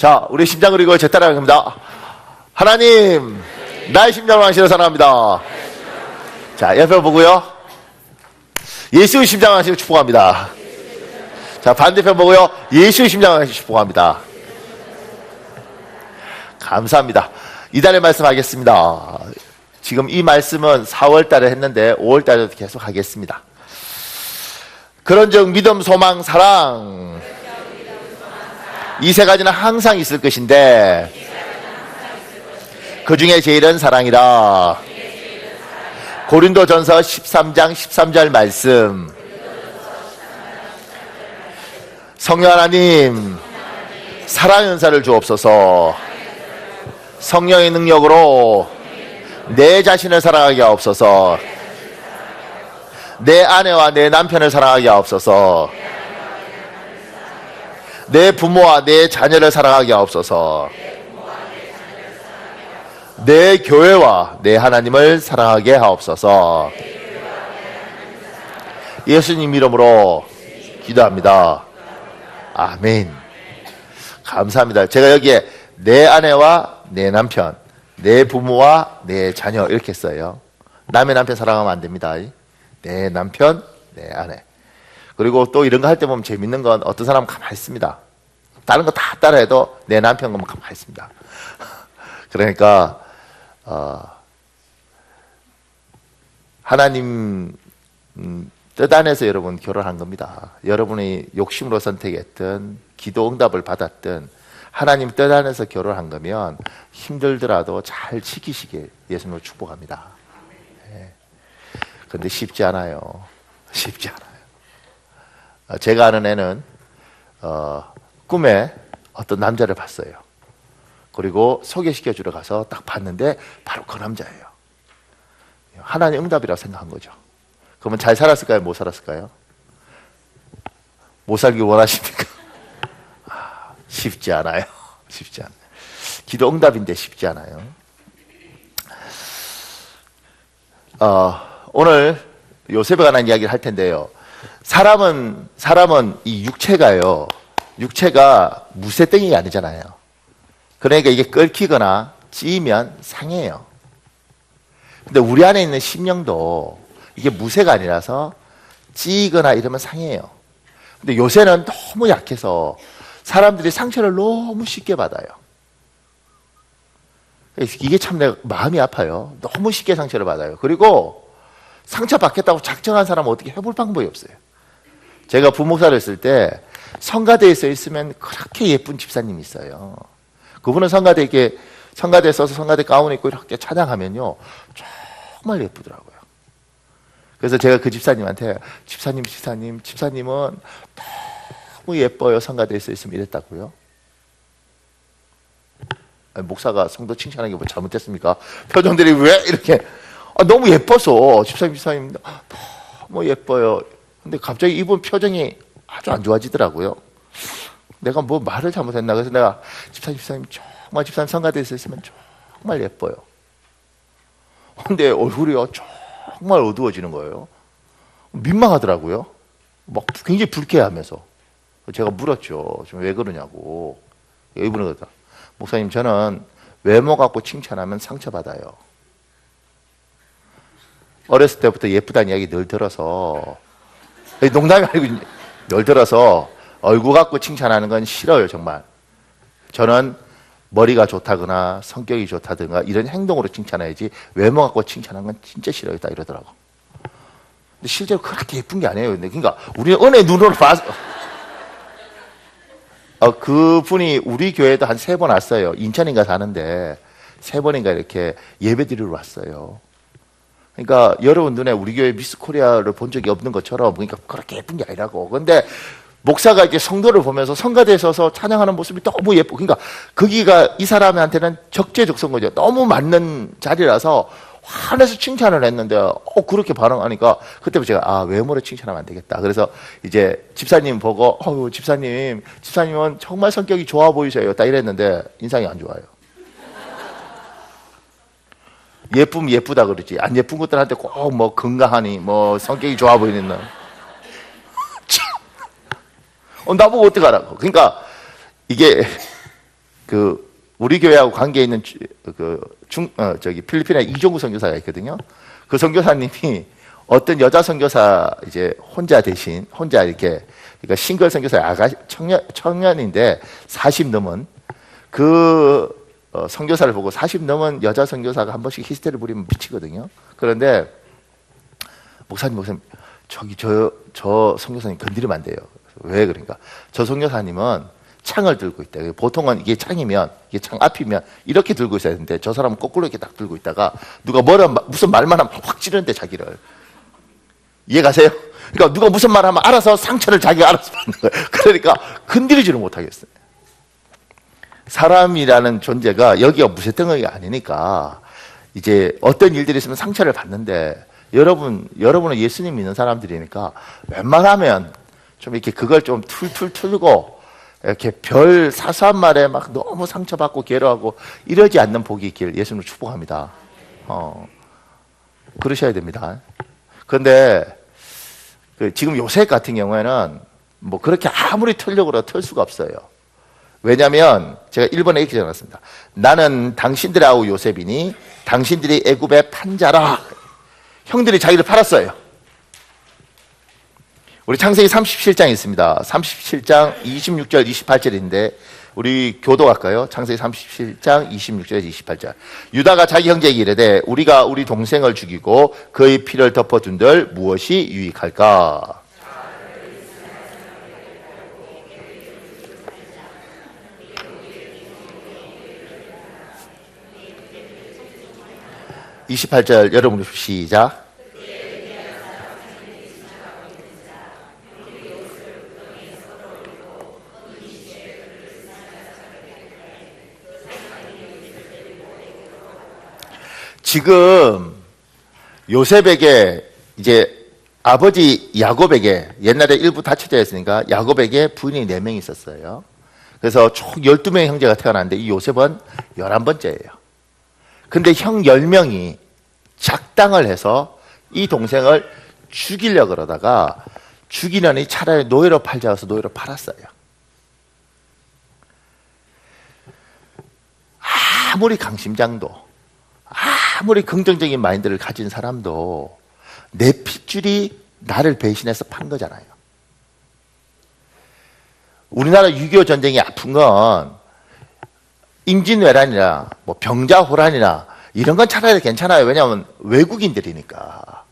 자, 우리 심장 그리고 제 따라갑니다. 하나님, 나의 심장을 왕실을 사랑합니다. 자, 옆에 보고요. 예수의 심장 왕실을 축복합니다. 자, 반대편 보고요. 예수의 심장 왕실을 축복합니다. 감사합니다. 이달의 말씀 하겠습니다. 지금 이 말씀은 4월 달에 했는데 5월 달에도 계속 하겠습니다. 그런즉 믿음, 소망, 사랑 이 세 가지는 항상 있을 것인데 그 중에 제일은 사랑이라. 고린도전서 13장 13절 말씀. 성령 하나님, 사랑의 은사를 주옵소서. 성령의 능력으로 내 자신을 사랑하게 하옵소서. 내 아내와 내 남편을 사랑하게 하옵소서. 내 부모와 내 자녀를 사랑하게 하옵소서. 내 교회와 내 하나님을 사랑하게 하옵소서. 예수님 이름으로 기도합니다. 아멘. 감사합니다. 제가 여기에 내 아내와 내 남편, 내 부모와 내 자녀 이렇게 써요. 남의 남편 사랑하면 안 됩니다. 내 남편, 내 아내. 그리고 또 이런 거 할 때 보면 재밌는 건 어떤 사람은 가만히 있습니다. 다른 거 다 따라해도 내 남편 보면 가만히 있습니다. 그러니까 하나님 뜻 안에서 여러분 결혼한 겁니다. 여러분이 욕심으로 선택했든 기도 응답을 받았든 하나님 뜻 안에서 결혼한 거면 힘들더라도 잘 지키시길 예수님을 축복합니다. 그런데 쉽지 않아요. 쉽지 않아요. 제가 아는 애는 꿈에 어떤 남자를 봤어요. 그리고 소개시켜 주러 가서 딱 봤는데 바로 그 남자예요. 하나님 응답이라고 생각한 거죠. 그러면 잘 살았을까요? 못 살았을까요? 못 살길 원하십니까? 쉽지 않아요. 쉽지 않아요. 기도 응답인데 쉽지 않아요. 오늘 요셉에 관한 이야기를 할 텐데요. 사람은 이 육체가 무쇠땡이가 아니잖아요. 그러니까 이게 끓기거나 찌면 상해요. 근데 우리 안에 있는 심령도 이게 무쇠가 아니라서 찌거나 이러면 상해요. 근데 요새는 너무 약해서 사람들이 상처를 너무 쉽게 받아요. 이게 참 내가 마음이 아파요. 너무 쉽게 상처를 받아요. 그리고 상처 받겠다고 작정한 사람은 어떻게 해볼 방법이 없어요. 제가 부목사를 했을 때 성가대에 서 있으면 그렇게 예쁜 집사님이 있어요. 그분은 성가대에 서서 성가대 가운 입고 이렇게 찬양하면요 정말 예쁘더라고요. 그래서 제가 그 집사님한테 집사님은 너무 예뻐요. 성가대에 서 있으면 이랬다고요. 아니, 목사가 성도 칭찬하는 게 뭐 잘못됐습니까? 표정들이 왜 이렇게 너무 예뻐서 집사님 너무 예뻐요. 근데 갑자기 이분 표정이 아주 안 좋아지더라고요. 내가 뭐 말을 잘못했나. 그래서 내가 집사님 정말 집사님 성가대에 있으면 정말 예뻐요. 근데 얼굴이요 정말 어두워지는 거예요. 민망하더라고요. 막 굉장히 불쾌하면서. 제가 물었죠. 좀 왜 그러냐고. 이분은 그러다. 목사님, 저는 외모 갖고 칭찬하면 상처받아요. 어렸을 때부터 예쁘다는 이야기 늘 들어서, 농담이 아니고 늘 들어서 얼굴 갖고 칭찬하는 건 싫어요, 정말. 저는 머리가 좋다거나 성격이 좋다든가 이런 행동으로 칭찬해야지 외모 갖고 칭찬하는 건 진짜 싫어요, 딱 이러더라고. 근데 실제로 그렇게 예쁜 게 아니에요. 그러니까 우리는 은혜 눈으로 봐서. 그분이 우리 교회에도 한 3번 왔어요. 인천인가 사는데 3번인가 이렇게 예배 드리러 왔어요. 그러니까 여러분 눈에 우리 교회 미스 코리아를 본 적이 없는 것처럼 그러니까 그렇게 예쁜 게 아니라고. 근데 목사가 이제 성도를 보면서 성가대에 서서 찬양하는 모습이 너무 예쁘고, 그러니까 거기가 이 사람한테는 적재적소인 거죠. 너무 맞는 자리라서 화내서 칭찬을 했는데 그렇게 반응하니까 그때부터 제가 외모로 칭찬하면 안 되겠다. 그래서 이제 집사님 보고 집사님은 정말 성격이 좋아 보이세요. 딱 이랬는데 인상이 안 좋아요. 예쁘면 예쁘다 그러지. 안 예쁜 것들한테 꼭 뭐 건강하니 뭐 성격이 좋아 보이는 날. 나보고 어떡하라고. 그러니까 이게 우리 교회하고 관계 있는 필리핀에 이종구 선교사가 있거든요. 그 선교사님이 어떤 여자 선교사 이제 혼자 이렇게 그러니까 싱글 선교사 청년인데 40 넘은 그 선교사를 보고 40 넘은 여자 선교사가 한 번씩 히스테리를 부리면 미치거든요. 그런데 목사님 저 선교사님 건드리면 안 돼요. 왜 그러니까 저 선교사님은 창을 들고 있다. 보통은 이게 창이면 이게 창 앞이면 이렇게 들고 있어야 되는데 저 사람은 거꾸로 이렇게 딱 들고 있다가 누가 무슨 말만 하면 확 찌르는데 자기를 이해가세요? 그러니까 누가 무슨 말 하면 알아서 상처를 자기가 알아서 받는 거예요. 그러니까 건드리지를 못하겠어요. 사람이라는 존재가 여기가 무쇠덩어리가 아니니까 이제 어떤 일들이 있으면 상처를 받는데 여러분은 예수님 믿는 사람들이니까 웬만하면 좀 이렇게 그걸 좀 툴툴 틀고 이렇게 별 사소한 말에 막 너무 상처받고 괴로워하고 이러지 않는 복이 있길 예수님을 축복합니다. 그러셔야 됩니다. 그런데 지금 요셉 같은 경우에는 뭐 그렇게 아무리 틀려고 해도 틀 수가 없어요. 왜냐하면 제가 1번에 이렇게 적어놨습니다. 나는 당신들하고 요셉이니 당신들이 애굽의 판자라. 형들이 자기를 팔았어요. 우리 창세기 37장에 있습니다. 37장 26절 28절인데 우리 교도할까요? 창세기 37장 26절에서 28절. 유다가 자기 형제에게 이르되 우리가 우리 동생을 죽이고 그의 피를 덮어둔들 무엇이 유익할까? (28절) 여러분 시작. 지금 요셉에게 이제 아버지 야곱에게 옛날에 일부 다쳐져 있으니까 야곱에게 부인이 4명이 있었어요. 그래서 총 12명의 형제가 태어났는데 이 요셉은 11번째예요. 근데 형 10명이 작당을 해서 이 동생을 죽이려고 그러다가 죽이려니 차라리 노예로 팔자 해서 노예로 팔았어요. 아무리 강심장도 아무리 긍정적인 마인드를 가진 사람도 내 핏줄이 나를 배신해서 판 거잖아요. 우리나라 6.25 전쟁이 아픈 건 임진왜란이나 뭐 병자호란이나 이런 건 차라리 괜찮아요. 왜냐하면 외국인들이니까.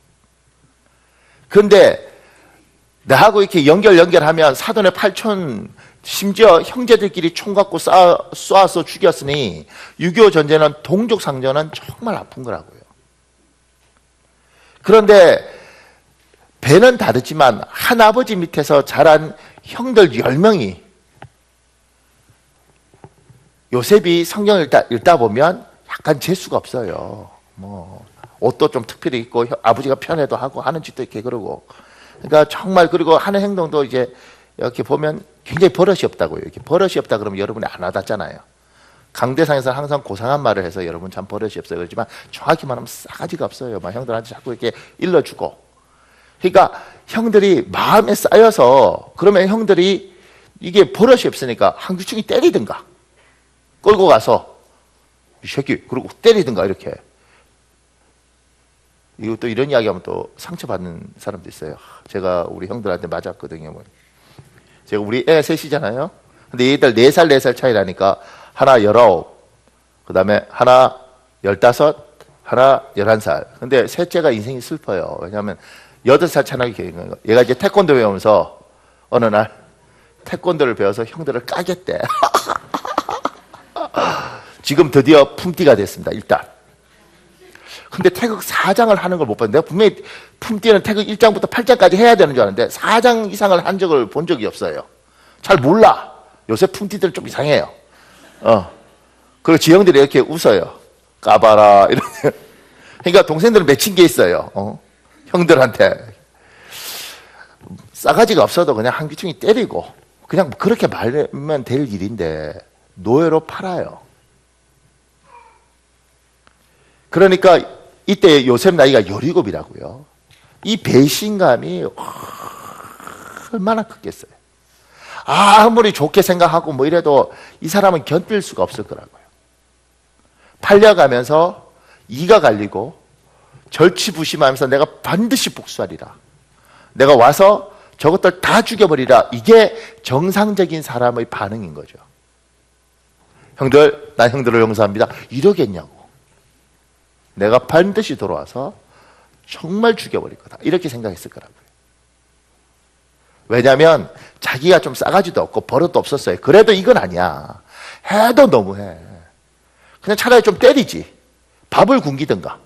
그런데 나하고 이렇게 연결하면 사돈의 8촌 심지어 형제들끼리 총 갖고 쏴서 죽였으니 6.25 전쟁은 동족 상전은 정말 아픈 거라고요. 그런데 배는 다르지만 한 아버지 밑에서 자란 형들 10명이 요셉이 성경을 읽다 보면 약간 재수가 없어요. 뭐 옷도 좀 특별히 입고 아버지가 편애도 하고 하는 짓도 이렇게 그러고 그러니까 정말 그리고 하는 행동도 이제 이렇게 보면 굉장히 버릇이 없다고요. 이렇게 버릇이 없다 그러면 여러분이 안 와닿잖아요. 강대상에서 항상 고상한 말을 해서 여러분 참 버릇이 없어요. 그렇지만 정확히 말하면 싸가지가 없어요. 막 형들한테 자꾸 이렇게 일러주고. 그러니까 형들이 마음에 쌓여서 그러면 형들이 이게 버릇이 없으니까 한규충이 때리든가 끌고 가서 이 새끼 그러고 때리든가 이렇게. 이거 또 이런 이야기하면 또 상처받는 사람도 있어요. 제가 우리 형들한테 맞았거든요. 제가 우리 애 셋이잖아요. 근데 얘들 4살 4살 차이라니까 하나 19, 그 다음에 하나 15, 하나 11살. 근데 셋째가 인생이 슬퍼요. 왜냐하면 8살 차나게 계신 거예요. 얘가 이제 태권도 배우면서 어느 날 태권도를 배워서 형들을 까겠대. 지금 드디어 품띠가 됐습니다. 일단. 근데 태극 4장을 하는 걸 못 봤는데 내가 분명히 품띠는 태극 1장부터 8장까지 해야 되는 줄 알았는데 4장 이상을 한 적을 본 적이 없어요. 잘 몰라. 요새 품띠들은 좀 이상해요. 그리고 지형들이 이렇게 웃어요. 까봐라 이러면. 그러니까 동생들은 맺힌 게 있어요. 형들한테 싸가지가 없어도 그냥 한기충이 때리고 그냥 그렇게 말하면 될 일인데 노예로 팔아요. 그러니까 이때 요셉 나이가 17이라고요. 이 배신감이 얼마나 컸겠어요. 아무리 좋게 생각하고 뭐 이래도 이 사람은 견딜 수가 없을 거라고요. 팔려가면서 이가 갈리고 절치부심하면서 내가 반드시 복수하리라. 내가 와서 저것들 다 죽여버리라. 이게 정상적인 사람의 반응인 거죠. 형들, 난 형들을 용서합니다. 이러겠냐고. 내가 반드시 돌아와서 정말 죽여버릴 거다. 이렇게 생각했을 거라고요. 왜냐하면 자기가 좀 싸가지도 없고 버릇도 없었어요. 그래도 이건 아니야. 해도 너무해. 그냥 차라리 좀 때리지. 밥을 굶기든가.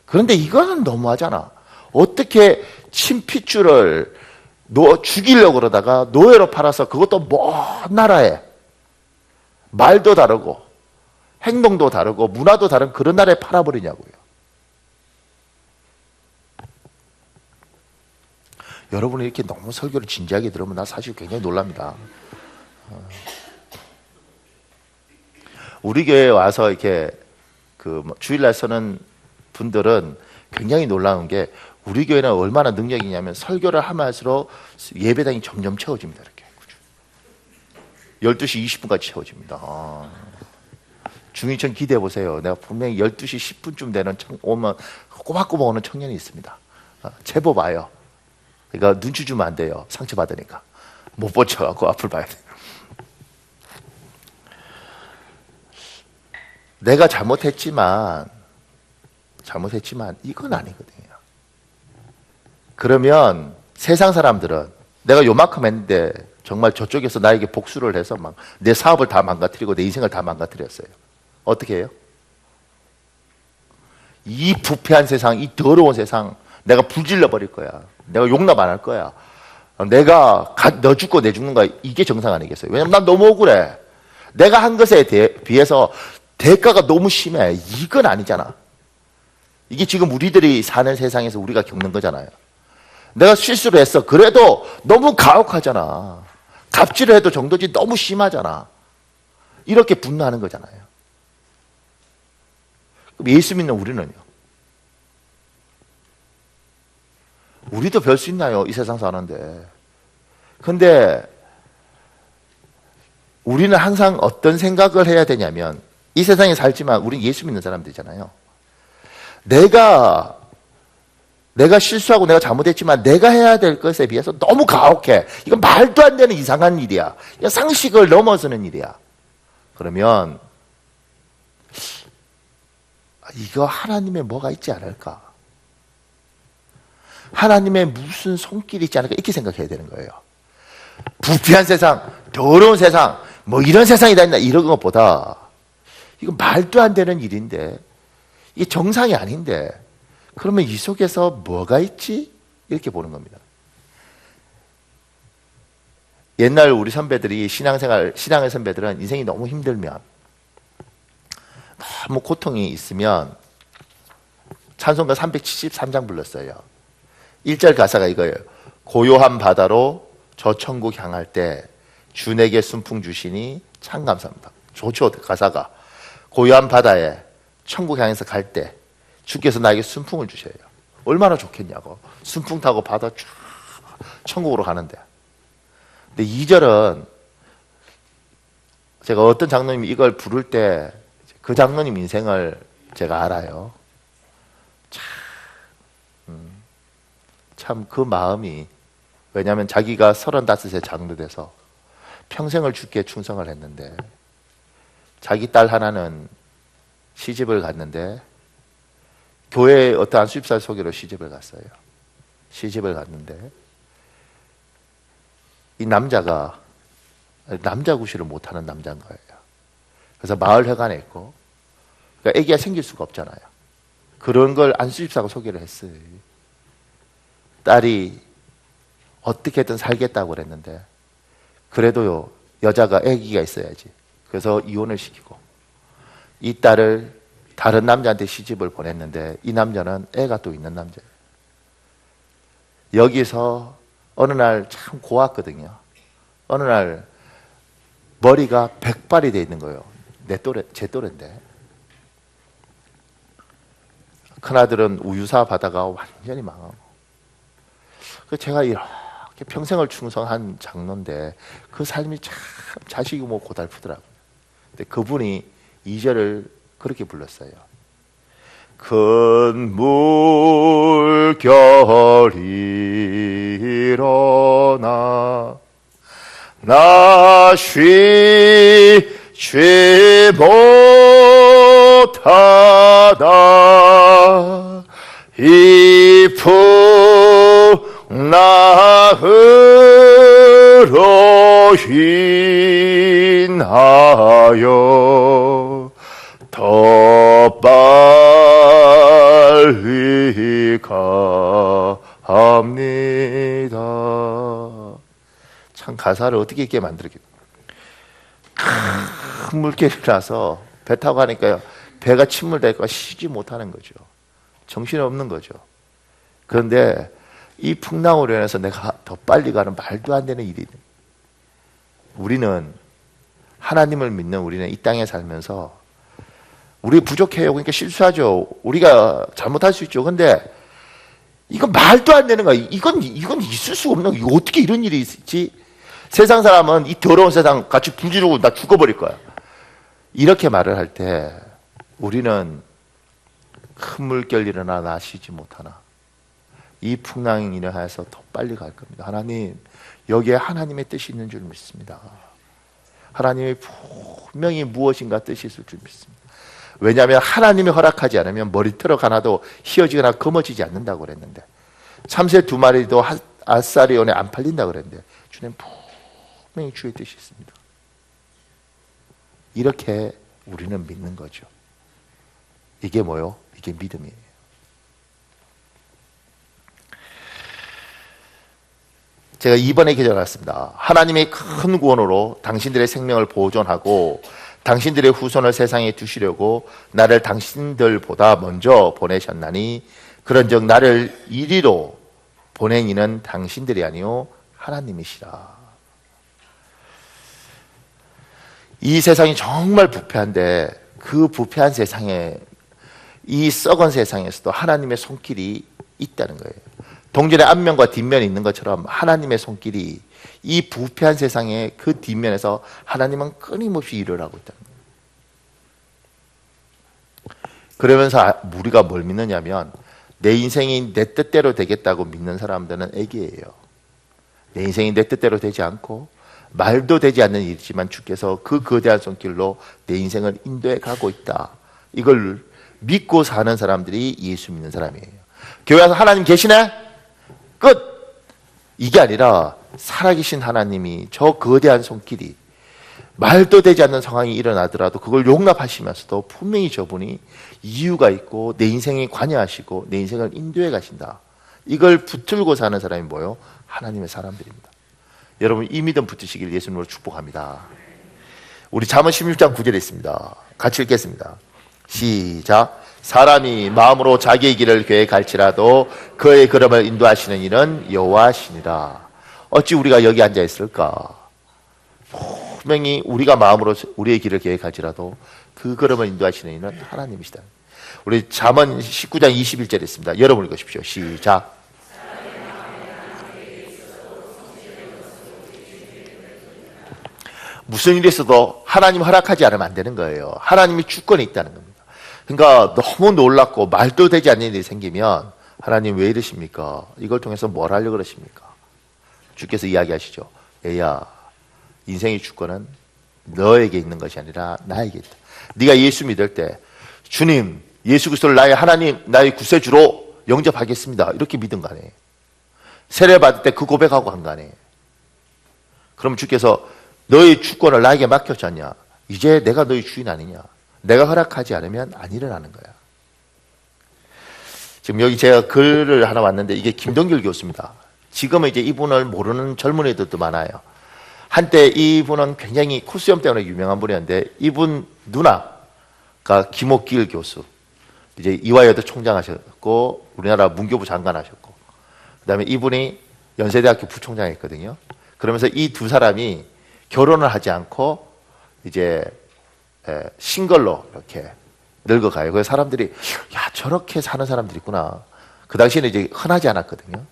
그런데 이거는 너무하잖아. 어떻게 친핏줄을 죽이려고 그러다가 노예로 팔아서 그것도 먼 나라에 말도 다르고 행동도 다르고 문화도 다른 그런 나라에 팔아버리냐고요. 여러분이 이렇게 너무 설교를 진지하게 들으면 나 사실 굉장히 놀랍니다. 우리 교회에 와서 이렇게 주일날 서는 분들은 굉장히 놀라운 게 우리 교회는 얼마나 능력이냐면 설교를 하면 할수록 예배당이 점점 채워집니다. 이렇게 12시 20분까지 채워집니다. 중위층 기대해 보세요. 내가 분명히 12시 10분쯤 되는 오면 꼬박꼬박 오는 청년이 있습니다. 제법 와요. 그러니까 눈치 주면 안 돼요. 상처받으니까. 못 버텨갖고 앞을 봐야 돼요. 내가 잘못했지만 이건 아니거든요. 그러면 세상 사람들은 내가 요만큼 했는데 정말 저쪽에서 나에게 복수를 해서 막 내 사업을 다 망가뜨리고 내 인생을 다 망가뜨렸어요. 어떻게 해요? 이 부패한 세상, 이 더러운 세상 내가 불질러 버릴 거야. 내가 용납 안 할 거야. 내가 너 죽고 내 죽는 거야. 이게 정상 아니겠어요? 왜냐면 난 너무 억울해. 내가 한 것에 비해서 대가가 너무 심해. 이건 아니잖아. 이게 지금 우리들이 사는 세상에서 우리가 겪는 거잖아요. 내가 실수를 했어. 그래도 너무 가혹하잖아. 갑질을 해도 정도지 너무 심하잖아. 이렇게 분노하는 거잖아요. 그럼 예수 믿는 우리는요? 우리도 별 수 있나요? 이 세상 사는데. 근데 우리는 항상 어떤 생각을 해야 되냐면 이 세상에 살지만 우리는 예수 믿는 사람들이잖아요. 내가 실수하고 내가 잘못했지만 내가 해야 될 것에 비해서 너무 가혹해. 이건 말도 안 되는 이상한 일이야. 상식을 넘어서는 일이야. 그러면 이거 하나님의 뭐가 있지 않을까? 하나님의 무슨 손길이 있지 않을까? 이렇게 생각해야 되는 거예요. 부패한 세상, 더러운 세상, 뭐 이런 세상이 다 있나 이런 것보다 이건 말도 안 되는 일인데 이게 정상이 아닌데 그러면 이 속에서 뭐가 있지? 이렇게 보는 겁니다. 옛날 우리 선배들이 신앙의 선배들은 인생이 너무 힘들면 너무 고통이 있으면 찬송가 373장 불렀어요. 1절 가사가 이거예요. 고요한 바다로 저 천국 향할 때 주에게 순풍 주시니 참 감사합니다. 좋죠, 가사가. 고요한 바다에 천국 향해서 갈 때 주께서 나에게 순풍을 주셔요. 얼마나 좋겠냐고. 순풍 타고 바다 쫙 천국으로 가는데. 근데 2절은 제가 어떤 장로님이 이걸 부를 때 그 장로님 인생을 제가 알아요. 참 그 마음이, 왜냐하면 자기가 35세 장로 돼서 평생을 주께 충성을 했는데 자기 딸 하나는 시집을 갔는데 교회에 어떠한 수입사 소개로 시집을 갔어요. 시집을 갔는데 이 남자가 남자 구실을 못하는 남자인 거예요. 그래서 마을 회관에 있고, 그러니까 애기가 생길 수가 없잖아요. 그런 걸 안수집사가 소개를 했어요. 딸이 어떻게든 살겠다고 그랬는데 그래도요 여자가 애기가 있어야지. 그래서 이혼을 시키고 이 딸을 다른 남자한테 시집을 보냈는데 이 남자는 애가 또 있는 남자예요. 여기서 어느 날 참 고왔거든요. 어느 날 머리가 백발이 돼 있는 거예요. 제 또래인데. 큰아들은 우유사 바다가 완전히 망하고. 그래서 제가 이렇게 평생을 충성한 장로인데 그 삶이 참 자식이 뭐 고달프더라고요. 근데 그분이 2절을 그렇게 불렀어요. 큰 물결이 일어나 나 쉬지 못하다 이 풍랑으로 인하여 더 빨리 갑니다. 참 가사를 어떻게 있게 만들겠다. 큰 물결이 나서 배 타고 가니까요, 배가 침몰될까 쉬지 못하는 거죠. 정신이 없는 거죠. 그런데 이 풍랑으로 인해서 내가 더 빨리 가는 말도 안 되는 일이 우리는 하나님을 믿는 우리는 이 땅에 살면서 우리 부족해요. 그러니까 실수하죠. 우리가 잘못할 수 있죠. 근데 이건 말도 안 되는 거야. 이건 있을 수가 없는 거야. 이거 어떻게 이런 일이 있지? 세상 사람은 이 더러운 세상 같이 불지르고 나 죽어버릴 거야. 이렇게 말을 할 때 우리는 큰 물결 일어나 나 쉬지 못하나 이 풍랑이 인하여서 더 빨리 갈 겁니다. 하나님, 여기에 하나님의 뜻이 있는 줄 믿습니다. 하나님의 분명히 무엇인가 뜻이 있을 줄 믿습니다. 왜냐하면 하나님이 허락하지 않으면 머리털어 하나도 휘어지거나 검어지지 않는다고 그랬는데, 참새 2마리도 아사리온에 안 팔린다고 그랬는데 주님 분명히 주의 뜻이 있습니다. 이렇게 우리는 믿는 거죠. 이게 뭐요? 이게 믿음이에요. 제가 2번에 기도했습니다. 하나님의 큰 구원으로 당신들의 생명을 보존하고 당신들의 후손을 세상에 두시려고 나를 당신들보다 먼저 보내셨나니 그런즉 나를 이리로 보낸 이는 당신들이 아니요 하나님이시라. 이 세상이 정말 부패한데 그 부패한 세상에, 이 썩은 세상에서도 하나님의 손길이 있다는 거예요. 동전의 앞면과 뒷면이 있는 것처럼 하나님의 손길이 이 부패한 세상의 그 뒷면에서 하나님은 끊임없이 일을 하고 있다는 거예요. 그러면서 우리가 뭘 믿느냐면 내 인생이 내 뜻대로 되겠다고 믿는 사람들은 애기예요. 내 인생이 내 뜻대로 되지 않고 말도 되지 않는 일이지만 주께서 그 거대한 손길로 내 인생을 인도해 가고 있다. 이걸 믿고 사는 사람들이 예수 믿는 사람이에요. 교회 와서 하나님 계시네? 끝! 이게 아니라 살아계신 하나님이 저 거대한 손길이 말도 되지 않는 상황이 일어나더라도 그걸 용납하시면서도 분명히 저분이 이유가 있고 내 인생에 관여하시고 내 인생을 인도해 가신다. 이걸 붙들고 사는 사람이 뭐예요? 하나님의 사람들입니다. 여러분 이 믿음 붙으시길 예수님으로 축복합니다. 우리 잠언 16장 9절에 있습니다. 같이 읽겠습니다. 시작. 사람이 마음으로 자기의 길을 계획할지라도 그의 걸음을 인도하시는 이는 여호와시니라. 어찌 우리가 여기 앉아 있을까? 분명히 우리가 마음으로 우리의 길을 계획할지라도 그 걸음을 인도하시는 이는 하나님이시다. 우리 잠언 19장 21절에 있습니다. 여러분 읽으십시오. 시작. 무슨 일이 있어도 하나님 허락하지 않으면 안 되는 거예요. 하나님이 주권이 있다는 겁니다. 그러니까 너무 놀랍고 말도 되지 않는 일이 생기면 하나님 왜 이러십니까? 이걸 통해서 뭘 하려고 그러십니까? 주께서 이야기하시죠. 얘야, 인생의 주권은 너에게 있는 것이 아니라 나에게 있다. 네가 예수 믿을 때 주님, 예수 그리스도를 나의 하나님, 나의 구세주로 영접하겠습니다. 이렇게 믿은 거 아니에요. 세례 받을 때 그 고백하고 한 거 아니에요. 그럼 주께서 너의 주권을 나에게 맡겼잖냐? 이제 내가 너의 주인 아니냐? 내가 허락하지 않으면 안 일어나는 거야. 지금 여기 제가 글을 하나 왔는데 이게 김동길 교수입니다. 지금은 이제 이분을 모르는 젊은 애들도 많아요. 한때 이분은 굉장히 코수염 때문에 유명한 분이었는데 이분 누나가 김옥길 교수, 이제 이화여대 총장 하셨고 우리나라 문교부 장관 하셨고 그다음에 이분이 연세대학교 부총장 했거든요. 그러면서 이 두 사람이 결혼을 하지 않고 이제 싱글로 이렇게 늙어가요. 그래서 사람들이 야 저렇게 사는 사람들이 있구나. 그 당시에는 이제 흔하지 않았거든요.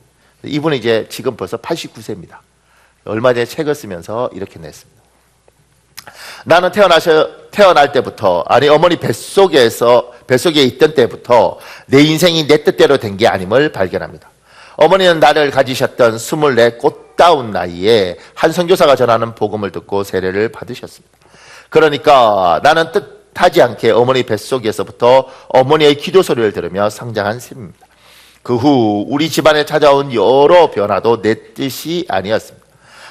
이분이 이제 지금 벌써 89세입니다. 얼마 전에 책을 쓰면서 이렇게 냈습니다. 나는 태어날 때부터, 아니 어머니 뱃속에 있던 때부터 내 인생이 내 뜻대로 된 게 아님을 발견합니다. 어머니는 나를 가지셨던 24 꽃다운 나이에 한 선교사가 전하는 복음을 듣고 세례를 받으셨습니다. 그러니까 나는 뜻하지 않게 어머니 뱃속에서부터 어머니의 기도 소리를 들으며 성장한 셈입니다. 그 후 우리 집안에 찾아온 여러 변화도 내 뜻이 아니었습니다.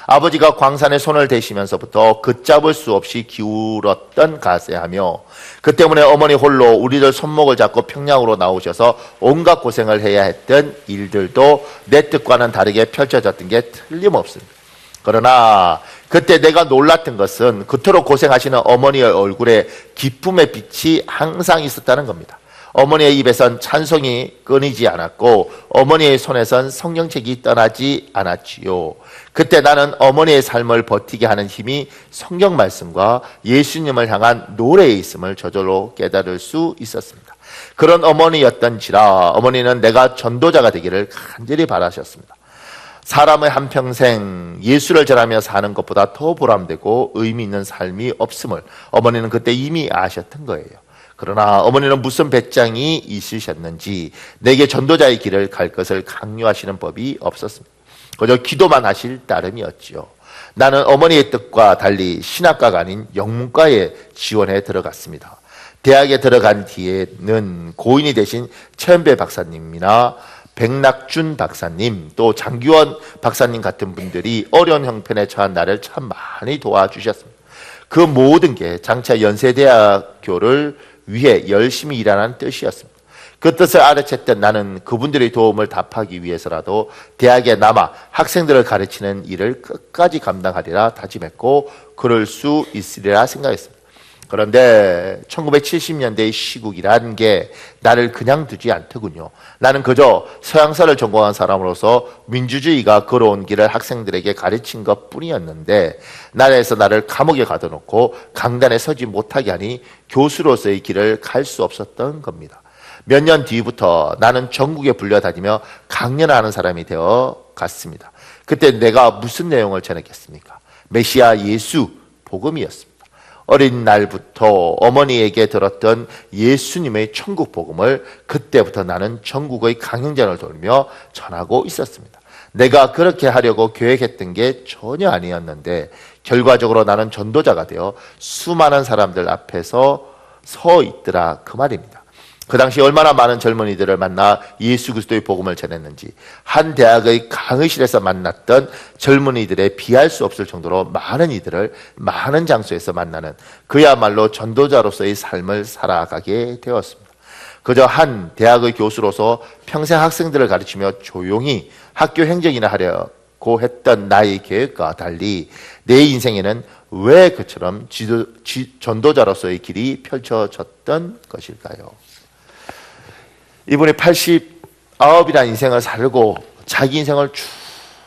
아버지가 광산에 손을 대시면서부터 걷잡을 수 없이 기울었던 가세하며 그 때문에 어머니 홀로 우리들 손목을 잡고 평양으로 나오셔서 온갖 고생을 해야 했던 일들도 내 뜻과는 다르게 펼쳐졌던 게 틀림없습니다. 그러나 그때 내가 놀랐던 것은 그토록 고생하시는 어머니의 얼굴에 기쁨의 빛이 항상 있었다는 겁니다. 어머니의 입에선 찬송이 끊이지 않았고 어머니의 손에선 성경책이 떠나지 않았지요. 그때 나는 어머니의 삶을 버티게 하는 힘이 성경 말씀과 예수님을 향한 노래에 있음을 저절로 깨달을 수 있었습니다. 그런 어머니였던지라 어머니는 내가 전도자가 되기를 간절히 바라셨습니다. 사람의 한평생 예수를 전하며 사는 것보다 더 보람되고 의미 있는 삶이 없음을 어머니는 그때 이미 아셨던 거예요. 그러나 어머니는 무슨 배짱이 있으셨는지 내게 전도자의 길을 갈 것을 강요하시는 법이 없었습니다. 그저 기도만 하실 따름이었지요. 나는 어머니의 뜻과 달리 신학과가 아닌 영문과에 지원해 들어갔습니다. 대학에 들어간 뒤에는 고인이 되신 최현배 박사님이나 백낙준 박사님, 또 장규원 박사님 같은 분들이 어려운 형편에 처한 나를 참 많이 도와주셨습니다. 그 모든 게 장차 연세대학교를 위해 열심히 일하는 뜻이었습니다. 그 뜻을 알아챘던 나는 그분들의 도움을 답하기 위해서라도 대학에 남아 학생들을 가르치는 일을 끝까지 감당하리라 다짐했고 그럴 수 있으리라 생각했습니다. 그런데 1970년대의 시국이란 게 나를 그냥 두지 않더군요. 나는 그저 서양사를 전공한 사람으로서 민주주의가 걸어온 길을 학생들에게 가르친 것 뿐이었는데 나라에서 나를 감옥에 가둬놓고 강단에 서지 못하게 하니 교수로서의 길을 갈 수 없었던 겁니다. 몇 년 뒤부터 나는 전국에 불려다니며 강연하는 사람이 되어 갔습니다. 그때 내가 무슨 내용을 전했겠습니까? 메시아 예수 복음이었습니다. 어린 날부터 어머니에게 들었던 예수님의 천국 복음을 그때부터 나는 전국의 강연장을 돌며 전하고 있었습니다. 내가 그렇게 하려고 계획했던 게 전혀 아니었는데 결과적으로 나는 전도자가 되어 수많은 사람들 앞에서 서 있더라 그 말입니다. 그 당시 얼마나 많은 젊은이들을 만나 예수 그리스도의 복음을 전했는지 한 대학의 강의실에서 만났던 젊은이들의 비할 수 없을 정도로 많은 이들을 많은 장소에서 만나는 그야말로 전도자로서의 삶을 살아가게 되었습니다. 그저 한 대학의 교수로서 평생 학생들을 가르치며 조용히 학교 행정이나 하려고 했던 나의 계획과 달리 내 인생에는 왜 그처럼 전도자로서의 길이 펼쳐졌던 것일까요? 이분이 89이라는 인생을 살고 자기 인생을 쭉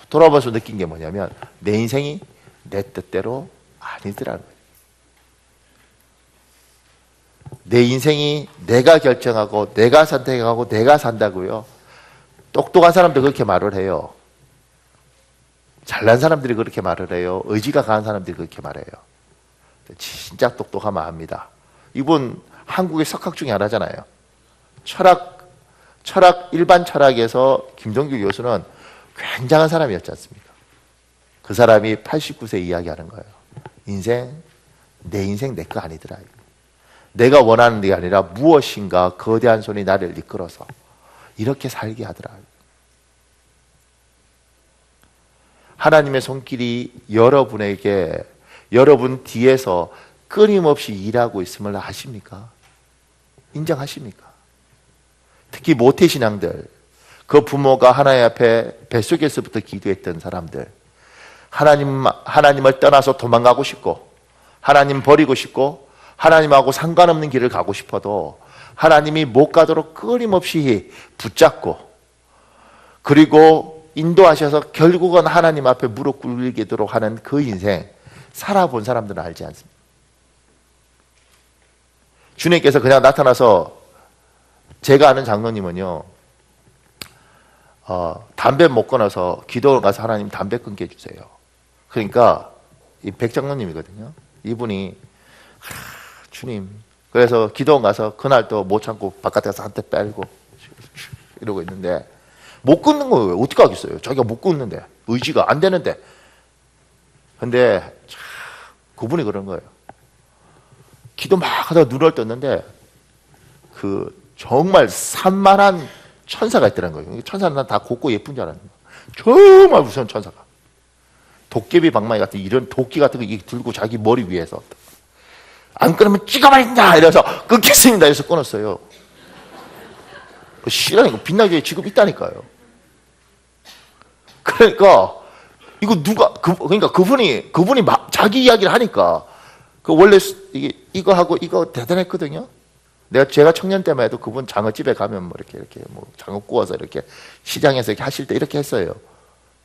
돌아보면서 느낀 게 뭐냐면 내 인생이 내 뜻대로 아니더라는 거예요. 내 인생이 내가 결정하고 내가 선택하고 내가 산다고요. 똑똑한 사람도 그렇게 말을 해요. 잘난 사람들이 그렇게 말을 해요. 의지가 강한 사람들이 그렇게 말해요. 진짜 똑똑하면 압니다. 이분 한국의 석학 중에 하나잖아요. 일반 철학에서 김동규 교수는 굉장한 사람이었지 않습니까? 그 사람이 89세 이야기하는 거예요. 내 인생 내 거 아니더라. 내가 원하는 게 아니라 무엇인가 거대한 손이 나를 이끌어서 이렇게 살게 하더라. 하나님의 손길이 여러분에게 여러분 뒤에서 끊임없이 일하고 있음을 아십니까? 인정하십니까? 특히 모태신앙들, 그 부모가 하나님 앞에 뱃속에서부터 기도했던 사람들, 하나님을 떠나서 도망가고 싶고 하나님 버리고 싶고 하나님하고 상관없는 길을 가고 싶어도 하나님이 못 가도록 끊임없이 붙잡고 그리고 인도하셔서 결국은 하나님 앞에 무릎 꿇리도록 하는 그 인생 살아본 사람들은 알지 않습니까? 주님께서 그냥 나타나서 제가 아는 장로님은요, 담배 못 끊어서 기도를 가서 하나님 담배 끊게 해주세요. 그러니까 이 백장로님이거든요. 이분이 주님, 그래서 기도원 가서 그날 또 못 참고 바깥에 가서 한 대 빼고 이러고 있는데 못 끊는 거예요. 어떻게 하겠어요? 자기가 못 끊는데 의지가 안 되는데. 근데 그분이 그런 거예요. 기도 막 하다가 눈을 떴는데 그 정말 산만한 천사가 있더라는 거예요. 천사는 난 다 곱고 예쁜 줄 알았는데 정말 무서운 천사가, 도깨비 방망이 같은 이런 도끼 같은 거 들고 자기 머리 위에서 안 끊으면 찍어버린다 이래서 끊겠습니다 해서 끊었어요. 싫어하니까 빛나게 지금 있다니까요. 그러니까 이거 누가 그러니까 그분이 자기 이야기를 하니까 그 원래 이거 하고 이거 대단했거든요. 제가 청년 때만 해도 그분 장어집에 가면 뭐 이렇게 뭐 장어 구워서 이렇게 시장에서 이렇게 하실 때 이렇게 했어요.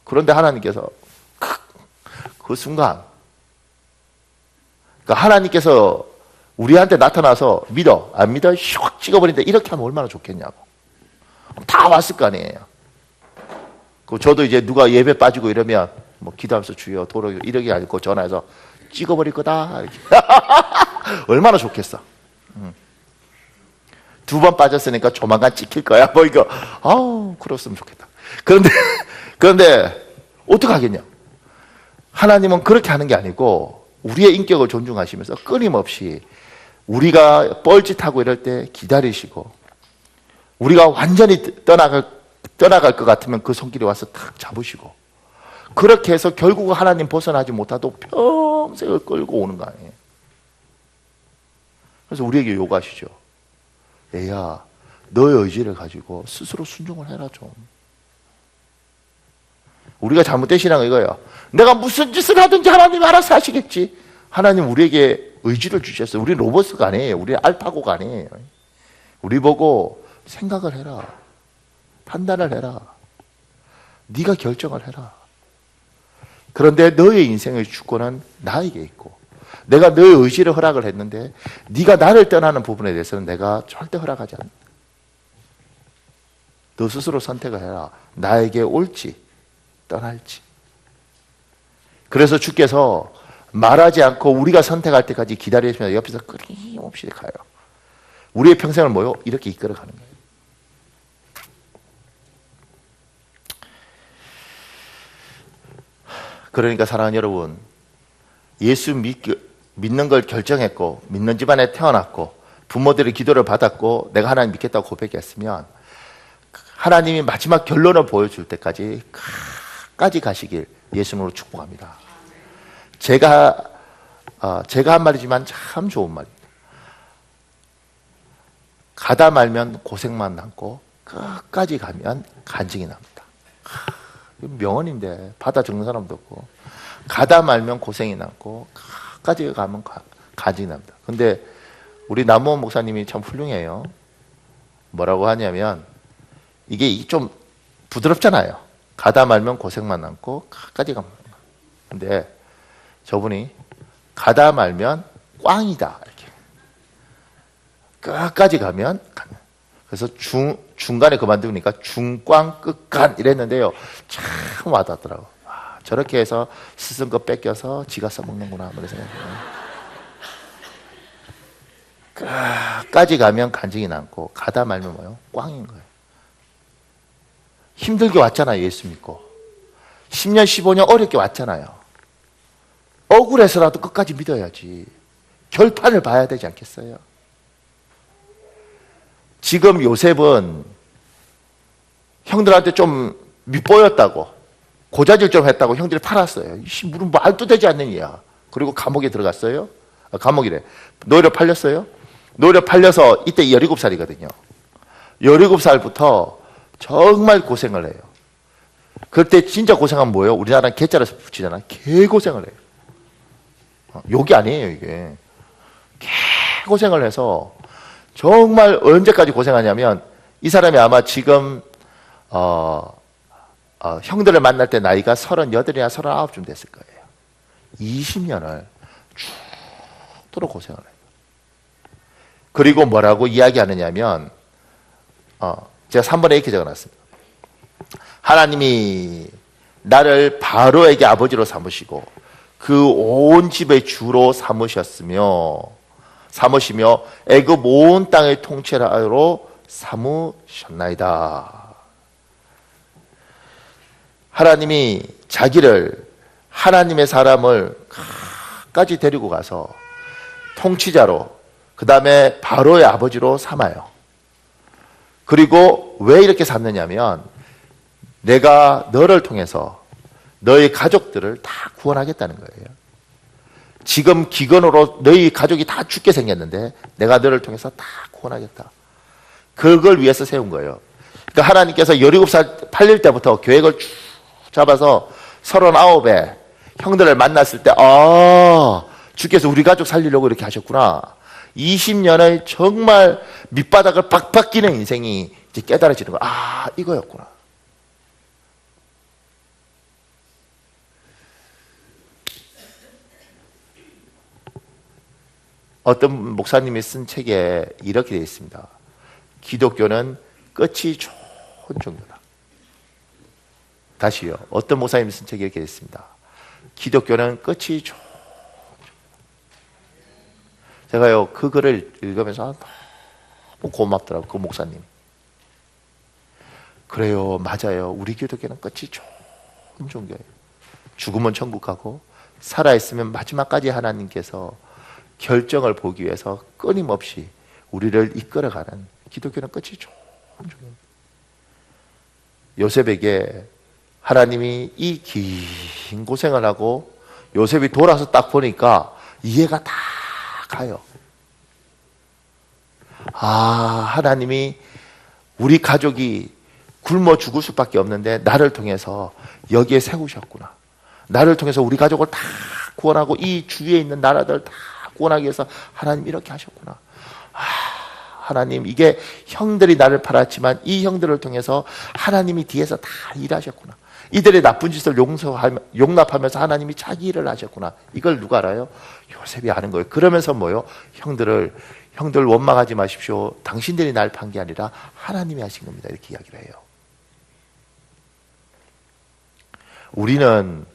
그런데 하나님께서 그 순간, 그러니까 하나님께서 우리한테 나타나서 믿어 안 믿어 슉 찍어버린다 이렇게 하면 얼마나 좋겠냐고. 다 왔을 거 아니에요. 그 저도 이제 누가 예배 빠지고 이러면 뭐 기도하면서 주여 도로 이러기 아니고 전화해서 찍어버릴 거다 이렇게. 얼마나 좋겠어. 2번 빠졌으니까 조만간 찍힐 거야. 뭐 이거 아우 그랬으면 좋겠다. 그런데 어떻게 하겠냐? 하나님은 그렇게 하는 게 아니고 우리의 인격을 존중하시면서 끊임없이 우리가 뻘짓하고 이럴 때 기다리시고, 우리가 완전히 떠나갈 것 같으면 그 손길이 와서 탁 잡으시고, 그렇게 해서 결국 하나님 벗어나지 못하도 평생을 끌고 오는 거 아니에요. 그래서 우리에게 요구하시죠. 애야, 너의 의지를 가지고 스스로 순종을 해라 좀. 우리가 잘못된 신앙은 이거예요. 내가 무슨 짓을 하든지 하나님이 알아서 하시겠지. 하나님 우리에게 의지를 주셨어요. 우리 로봇가 아니에요. 우리 알파고가 아니에요. 우리 보고 생각을 해라. 판단을 해라. 네가 결정을 해라. 그런데 너의 인생의 주권은 나에게 있고, 내가 너의 의지를 허락을 했는데 네가 나를 떠나는 부분에 대해서는 내가 절대 허락하지 않는다. 너 스스로 선택을 해라. 나에게 올지 떠날지. 그래서 주께서 말하지 않고 우리가 선택할 때까지 기다리시면서 옆에서 끊임없이 가요. 우리의 평생을 뭐요? 이렇게 이끌어가는 거예요. 그러니까 사랑하는 여러분, 예수 믿는 걸 결정했고 믿는 집안에 태어났고 부모들의 기도를 받았고 내가 하나님 믿겠다고 고백했으면 하나님이 마지막 결론을 보여줄 때까지 끝까지 가시길 예수님으로 축복합니다. 제가 한 말이지만 참 좋은 말입니다. 가다 말면 고생만 남고 끝까지 가면 간증이 납니다. 명언인데 받아 적는 사람도 없고, 가다 말면 고생이 남고 끝까지 가면 간증이 납니다. 근데 우리 남무원 목사님이 참 훌륭해요. 뭐라고 하냐면 이게 좀 부드럽잖아요. 가다 말면 고생만 남고 끝까지 가면. 근데 저분이 가다 말면 꽝이다 이렇게 끝까지 가면. 그래서 중간에 그만두니까 중꽝 끝간 이랬는데요. 참 와닿더라고. 저렇게 해서 스승 거 뺏겨서 지가 써먹는구나. 그래서 끝까지 가면 간증이 남고 가다 말면 뭐요? 꽝인 거예요. 힘들게 왔잖아요. 예수 믿고 10년 15년 어렵게 왔잖아요. 억울해서라도 끝까지 믿어야지. 결판을 봐야 되지 않겠어요? 지금 요셉은 형들한테 좀 밉보였다고, 고자질 좀 했다고 형들이 팔았어요. 무슨 말도 되지 않는 이야. 그리고 감옥에 들어갔어요. 감옥이래. 노예로 팔렸어요. 노예로 팔려서 이때 17살이거든요. 17살부터 정말 고생을 해요. 그때 진짜 고생하면 뭐예요? 우리나라는 개자라서 붙이잖아. 개고생을 해요. 욕이 아니에요, 이게. 개고생을 해서 정말 언제까지 고생하냐면 이 사람이 아마 지금 형들을 만날 때 나이가 38이나 39쯤 됐을 거예요. 20년을 죽도록 고생을 해요. 그리고 뭐라고 이야기하느냐면 제가 3번에 이렇게 적어놨습니다. 하나님이 나를 바로에게 아버지로 삼으시고 그 온 집의 주로 삼으시며 애굽 온 땅의 통치자로 삼으셨나이다. 하나님이 자기를, 하나님의 사람을 까지 데리고 가서 통치자로, 그 다음에 바로의 아버지로 삼아요. 그리고 왜 이렇게 삼느냐면 내가 너를 통해서 너희 가족들을 다 구원하겠다는 거예요. 지금 기근으로 너희 가족이 다 죽게 생겼는데 내가 너를 통해서 다 구원하겠다. 그걸 위해서 세운 거예요. 그러니까 하나님께서 17살 팔릴 때부터 계획을 쭉 잡아서 39에 형들을 만났을 때 주께서 우리 가족 살리려고 이렇게 하셨구나. 20년의 정말 밑바닥을 팍팍 끼는 인생이 이제 깨달아지는 거야. 이거였구나. 어떤 목사님이 쓴 책에 이렇게 되어 있습니다. 기독교는 끝이 좋은 종교다. 다시요. 어떤 목사님이 쓴 책에 이렇게 되어 있습니다. 기독교는 끝이 좋은 종교다. 제가요, 그 글을 읽으면서 너무 고맙더라고요. 그 목사님. 그래요. 맞아요. 우리 기독교는 끝이 좋은 종교예요. 죽으면 천국 가고 살아있으면 마지막까지 하나님께서 결정을 보기 위해서 끊임없이 우리를 이끌어가는, 기독교는 끝이 좋은 종교입니다. 요셉에게 하나님이 이 긴 고생을 하고 요셉이 돌아서 딱 보니까 이해가 다 가요. 하나님이 우리 가족이 굶어 죽을 수밖에 없는데 나를 통해서 여기에 세우셨구나. 나를 통해서 우리 가족을 다 구원하고 이 주위에 있는 나라들 다 구원하기 위해서 하나님 이렇게 하셨구나. 하나님, 이게 형들이 나를 팔았지만 이 형들을 통해서 하나님이 뒤에서 다 일하셨구나. 이들의 나쁜 짓을 용납하면서 하나님이 자기 일을 하셨구나. 이걸 누가 알아요? 요셉이 아는 거예요. 그러면서 뭐요? 형들 원망하지 마십시오. 당신들이 날 판 게 아니라 하나님이 하신 겁니다. 이렇게 이야기를 해요. 우리는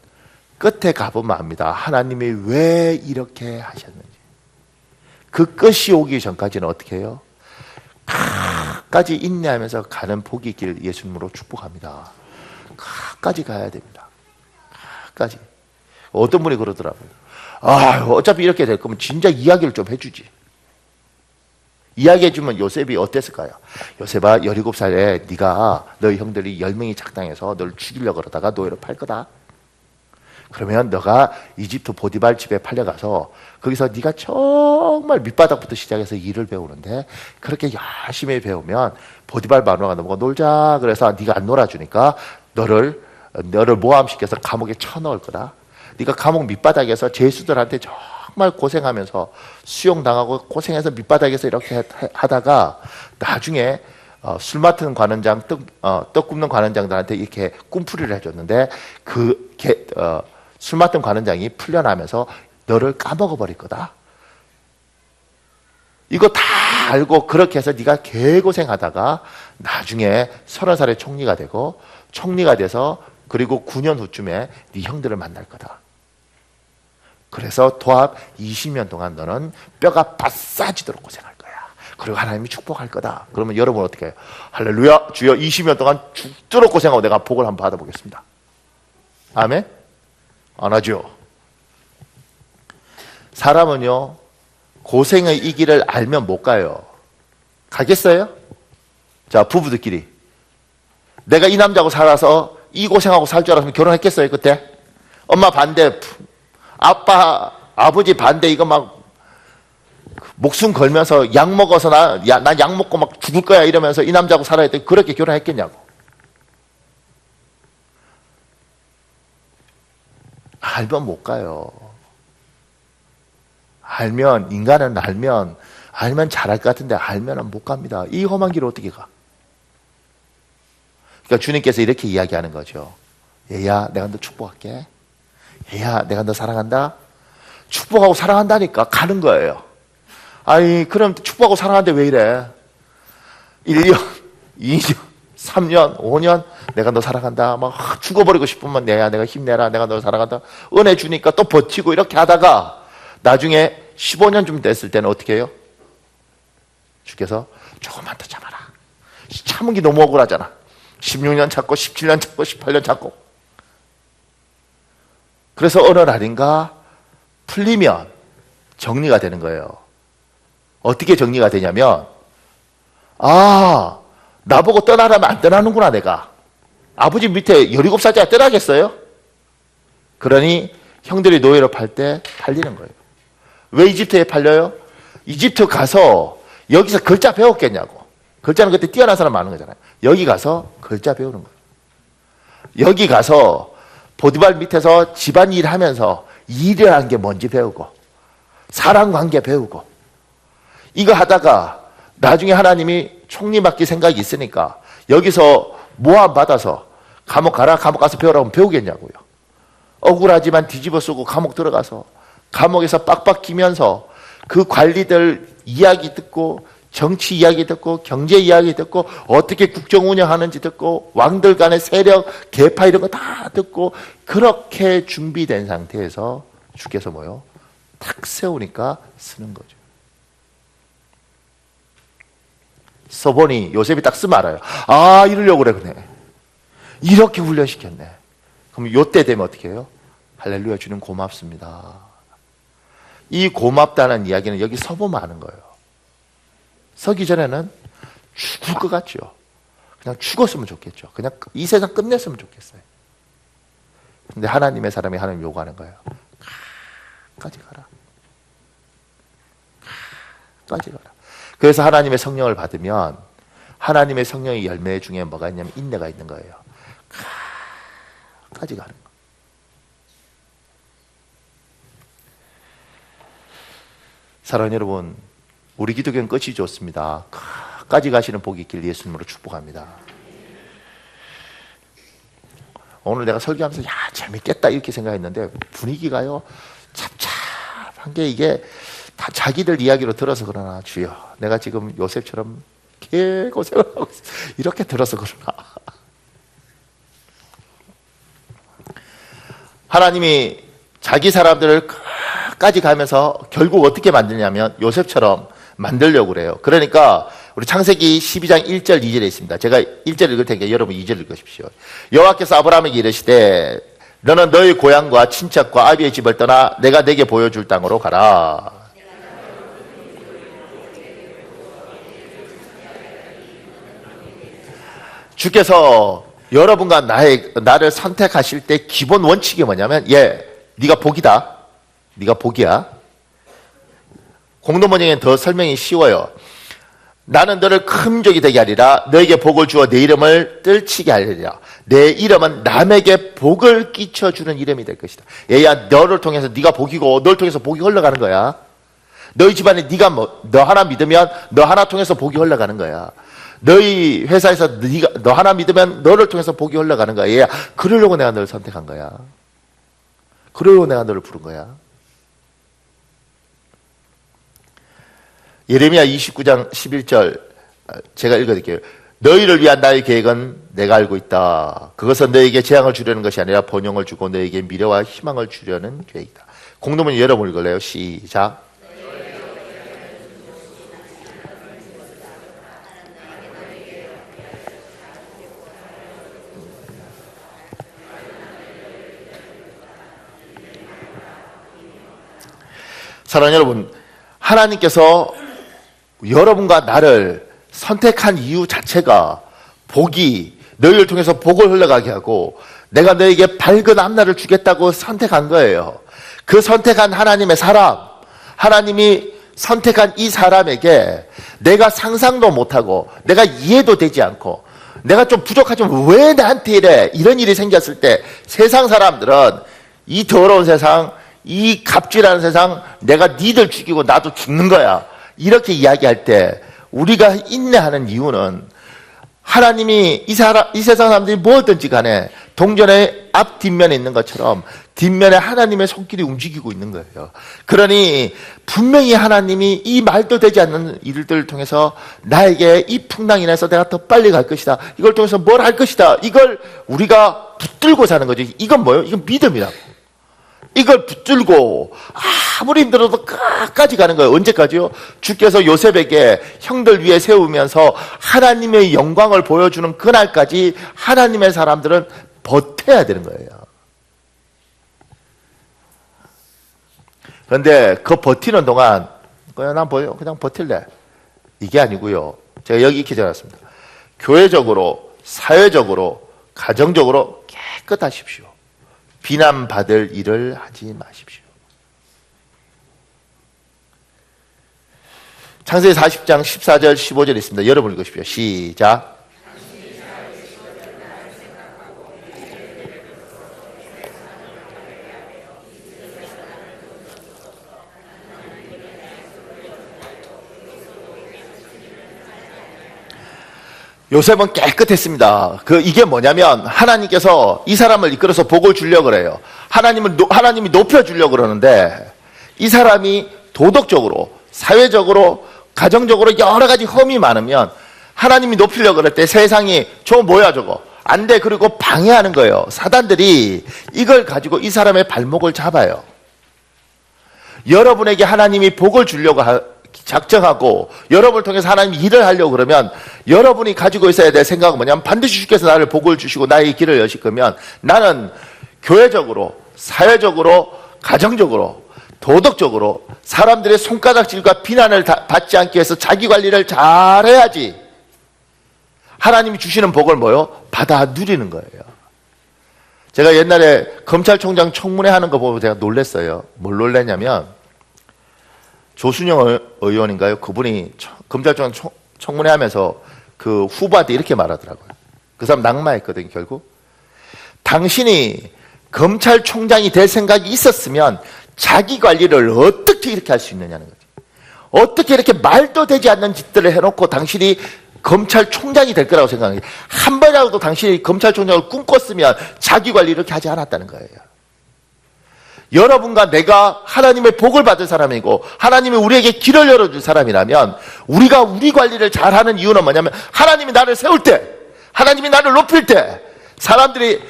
끝에 가보면 압니다. 하나님이 왜 이렇게 하셨는지. 그 끝이 오기 전까지는 어떻게 해요? 끝까지 인내하면서 가는 복의 길 예수님으로 축복합니다. 끝까지 가야 됩니다. 끝까지. 어떤 분이 그러더라고요. 어차피 이렇게 될 거면 진짜 이야기를 좀 해주지. 이야기해주면 요셉이 어땠을까요? 요셉아, 17살에 네가 너희 형들이 10명이 작당해서 너를 죽이려고 그러다가 노예로 팔 거다. 그러면 너가 이집트 보디발 집에 팔려가서 거기서 네가 정말 밑바닥부터 시작해서 일을 배우는데 그렇게 열심히 배우면 보디발 마누라가 너보고 놀자 그래서 네가 안 놀아주니까 너를 모함시켜서 감옥에 쳐넣을 거다. 네가 감옥 밑바닥에서 죄수들한테 정말 고생하면서 수용당하고 고생해서 밑바닥에서 이렇게 하다가 나중에 술 맡은 관원장, 떡 굽는 관원장들한테 이렇게 꿈풀이를 해줬는데 술 맡은 관원장이 풀려나면서 너를 까먹어버릴 거다. 이거 다 알고 그렇게 해서 네가 개고생하다가 나중에 30살에 총리가 되고 총리가 돼서 그리고 9년 후쯤에 네 형들을 만날 거다. 그래서 도합 20년 동안 너는 뼈가 바싸지도록 고생할 거야. 그리고 하나님이 축복할 거다. 그러면 여러분 어떻게 해요? 할렐루야, 주여 20년 동안 죽도록 고생하고 내가 복을 한번 받아보겠습니다. 아멘? 안 하죠. 사람은요, 고생의 이 길을 알면 못 가요. 가겠어요? 자, 부부들끼리. 내가 이 남자하고 살아서 이 고생하고 살 줄 알았으면 결혼했겠어요, 그때? 엄마 반대, 아버지 반대, 이거 막 목숨 걸면서 약 먹어서 난 약 먹고 막 죽을 거야 이러면서 이 남자하고 살아야 돼. 그렇게 결혼했겠냐고. 알면 못 가요. 인간은 알면 잘할 것 같은데 알면은 못 갑니다. 이 험한 길을 어떻게 가? 그러니까 주님께서 이렇게 이야기하는 거죠. 얘야, 내가 너 축복할게. 얘야, 내가 너 사랑한다. 축복하고 사랑한다니까 가는 거예요. 아니, 그럼 축복하고 사랑하는데 왜 이래? 1년, 2년, 3년, 5년 내가 너 사랑한다. 막 죽어버리고 싶으면 내가 힘내라. 내가 너 사랑한다. 은혜 주니까 또 버티고 이렇게 하다가 나중에 15년쯤 됐을 때는 어떻게 해요? 주께서 조금만 더 참아라. 참은 게 너무 억울하잖아. 16년 참고 17년 참고 18년 참고. 그래서 어느 날인가 풀리면 정리가 되는 거예요. 어떻게 정리가 되냐면 나보고 떠나라면 안 떠나는구나 내가. 아버지 밑에 17살짜리 떠나겠어요? 그러니 형들이 노예로 팔 때 팔리는 거예요. 왜 이집트에 팔려요? 이집트 가서 여기서 글자 배웠겠냐고. 글자는 그때 뛰어난 사람 많은 거잖아요. 여기 가서 글자 배우는 거예요. 여기 가서 보디발 밑에서 집안일 하면서 일이라는 게 뭔지 배우고 사람관계 배우고 이거 하다가 나중에 하나님이 총리 맡길 생각이 있으니까 여기서 모함 받아서 감옥 가라. 감옥 가서 배우라고 하면 배우겠냐고요. 억울하지만 뒤집어 쓰고 감옥 들어가서 감옥에서 빡빡 기면서 그 관리들 이야기 듣고 정치 이야기 듣고 경제 이야기 듣고 어떻게 국정 운영하는지 듣고 왕들 간의 세력 계파 이런 거 다 듣고 그렇게 준비된 상태에서 주께서 뭐요? 탁 세우니까 쓰는 거죠. 써보니 요셉이 딱 쓰면 알아요. 이러려고 그래. 이렇게 훈련시켰네. 그럼 요때 되면 어떻게 해요? 할렐루야 주님 고맙습니다. 이 고맙다는 이야기는 여기 서보면 아는 거예요. 서기 전에는 죽을 것 같죠. 그냥 죽었으면 좋겠죠. 그냥 이 세상 끝냈으면 좋겠어요. 근데 하나님의 사람이 하나님 요구하는 거예요. 까지 가라. 까지 가라. 그래서 하나님의 성령을 받으면 하나님의 성령의 열매 중에 뭐가 있냐면 인내가 있는 거예요. 까지 가는 거. 사랑하는 여러분, 우리 기독교는 끝이 좋습니다. 까지 가시는 복이 있길 예수님으로 축복합니다. 오늘 내가 설교하면서 재밌겠다 이렇게 생각했는데 분위기가요 잡잡한 게 이게 다 자기들 이야기로 들어서 그러나 주여 내가 지금 요셉처럼 개고생을 하고 있어. 이렇게 들어서 그러나 하나님이 자기 사람들을 끝까지 가면서 결국 어떻게 만드냐면 요셉처럼 만들려고 그래요. 그러니까 우리 창세기 12장 1절 2절에 있습니다. 제가 1절 읽을 테니까 여러분 2절 읽으십시오. 여호와께서 아브라함에게 이르시되 너는 너의 고향과 친척과 아비의 집을 떠나 내가 내게 보여줄 땅으로 가라. 주께서 여러분과 나를 선택하실 때 기본 원칙이 뭐냐면 네가 복이다. 네가 복이야. 공동번역에는 더 설명이 쉬워요. 나는 너를 큰 민족이 되게 하리라. 너에게 복을 주어 내 이름을 떨치게 하리라. 내 이름은 남에게 복을 끼쳐주는 이름이 될 것이다. 얘야 너를 통해서 네가 복이고 너를 통해서 복이 흘러가는 거야. 너희 집안에 너 하나 믿으면 너 하나 통해서 복이 흘러가는 거야. 너희 회사에서 너 하나 믿으면 너를 통해서 복이 흘러가는 거야. 얘야 그러려고 내가 너를 선택한 거야. 그러려고 내가 너를 부른 거야. 예레미야 29장 11절 제가 읽어드릴게요. 너희를 위한 나의 계획은 내가 알고 있다. 그것은 너에게 재앙을 주려는 것이 아니라 번영을 주고 너에게 미래와 희망을 주려는 계획이다. 공동문 여러분 읽을래요? 시작. 사랑하는 여러분, 하나님께서 여러분과 나를 선택한 이유 자체가 복이 너희를 통해서 복을 흘러가게 하고 내가 너에게 밝은 앞날을 주겠다고 선택한 거예요. 그 선택한 하나님의 사람, 하나님이 선택한 이 사람에게 내가 상상도 못하고 내가 이해도 되지 않고 내가 좀 부족하지만 왜 나한테 이래? 이런 일이 생겼을 때 세상 사람들은 이 더러운 세상, 이 갑질하는 세상 내가 니들 죽이고 나도 죽는 거야. 이렇게 이야기할 때 우리가 인내하는 이유는 하나님이 이 세상 사람들이 뭐든지 간에 동전의 앞 뒷면에 있는 것처럼 뒷면에 하나님의 손길이 움직이고 있는 거예요. 그러니 분명히 하나님이 이 말도 되지 않는 일들을 통해서 나에게 이 풍랑 인해서 내가 더 빨리 갈 것이다. 이걸 통해서 뭘 할 것이다. 이걸 우리가 붙들고 사는 거지. 이건 뭐예요? 이건 믿음이라고. 이걸 붙들고 아무리 힘들어도 끝까지 가는 거예요. 언제까지요? 주께서 요셉에게 형들 위에 세우면서 하나님의 영광을 보여주는 그날까지 하나님의 사람들은 버텨야 되는 거예요. 그런데 그 버티는 동안 난 그냥 버틸래. 이게 아니고요. 제가 여기 이렇게 적어놨습니다. 교회적으로, 사회적으로, 가정적으로 깨끗하십시오. 비난받을 일을 하지 마십시오. 창세기 40장 14절 15절 있습니다. 여러분 읽으십시오. 시작. 요셉은 깨끗했습니다. 이게 뭐냐면 하나님께서 이 사람을 이끌어서 복을 주려고 그래요. 하나님이 높여주려고 그러는데 이 사람이 도덕적으로, 사회적으로, 가정적으로 여러 가지 험이 많으면 하나님이 높이려고 그럴 때 세상이 저거 뭐야 저거 안 돼. 그리고 방해하는 거예요. 사단들이 이걸 가지고 이 사람의 발목을 잡아요. 여러분에게 하나님이 복을 주려고 작정하고 여러분을 통해서 하나님이 일을 하려고 그러면 여러분이 가지고 있어야 될 생각은 뭐냐면 반드시 주께서 나를 복을 주시고 나의 길을 여실 거면 나는 교회적으로, 사회적으로, 가정적으로, 도덕적으로 사람들의 손가락질과 비난을 받지 않기 위해서 자기 관리를 잘해야지 하나님이 주시는 복을 뭐요? 받아 누리는 거예요. 제가 옛날에 검찰총장 청문회 하는 거 보고 제가 놀랐어요. 뭘 놀랐냐면 조순영 의원인가요? 그분이 검찰총장 청문회 하면서 그 후보한테 이렇게 말하더라고요. 그 사람 낙마했거든요, 결국. 당신이 검찰총장이 될 생각이 있었으면 자기 관리를 어떻게 이렇게 할 수 있느냐는 거죠. 어떻게 이렇게 말도 되지 않는 짓들을 해놓고 당신이 검찰총장이 될 거라고 생각해요. 한 번이라도 당신이 검찰총장을 꿈꿨으면 자기 관리 이렇게 하지 않았다는 거예요. 여러분과 내가 하나님의 복을 받을 사람이고 하나님이 우리에게 길을 열어줄 사람이라면 우리가 우리 관리를 잘하는 이유는 뭐냐면 하나님이 나를 세울 때, 하나님이 나를 높일 때 사람들이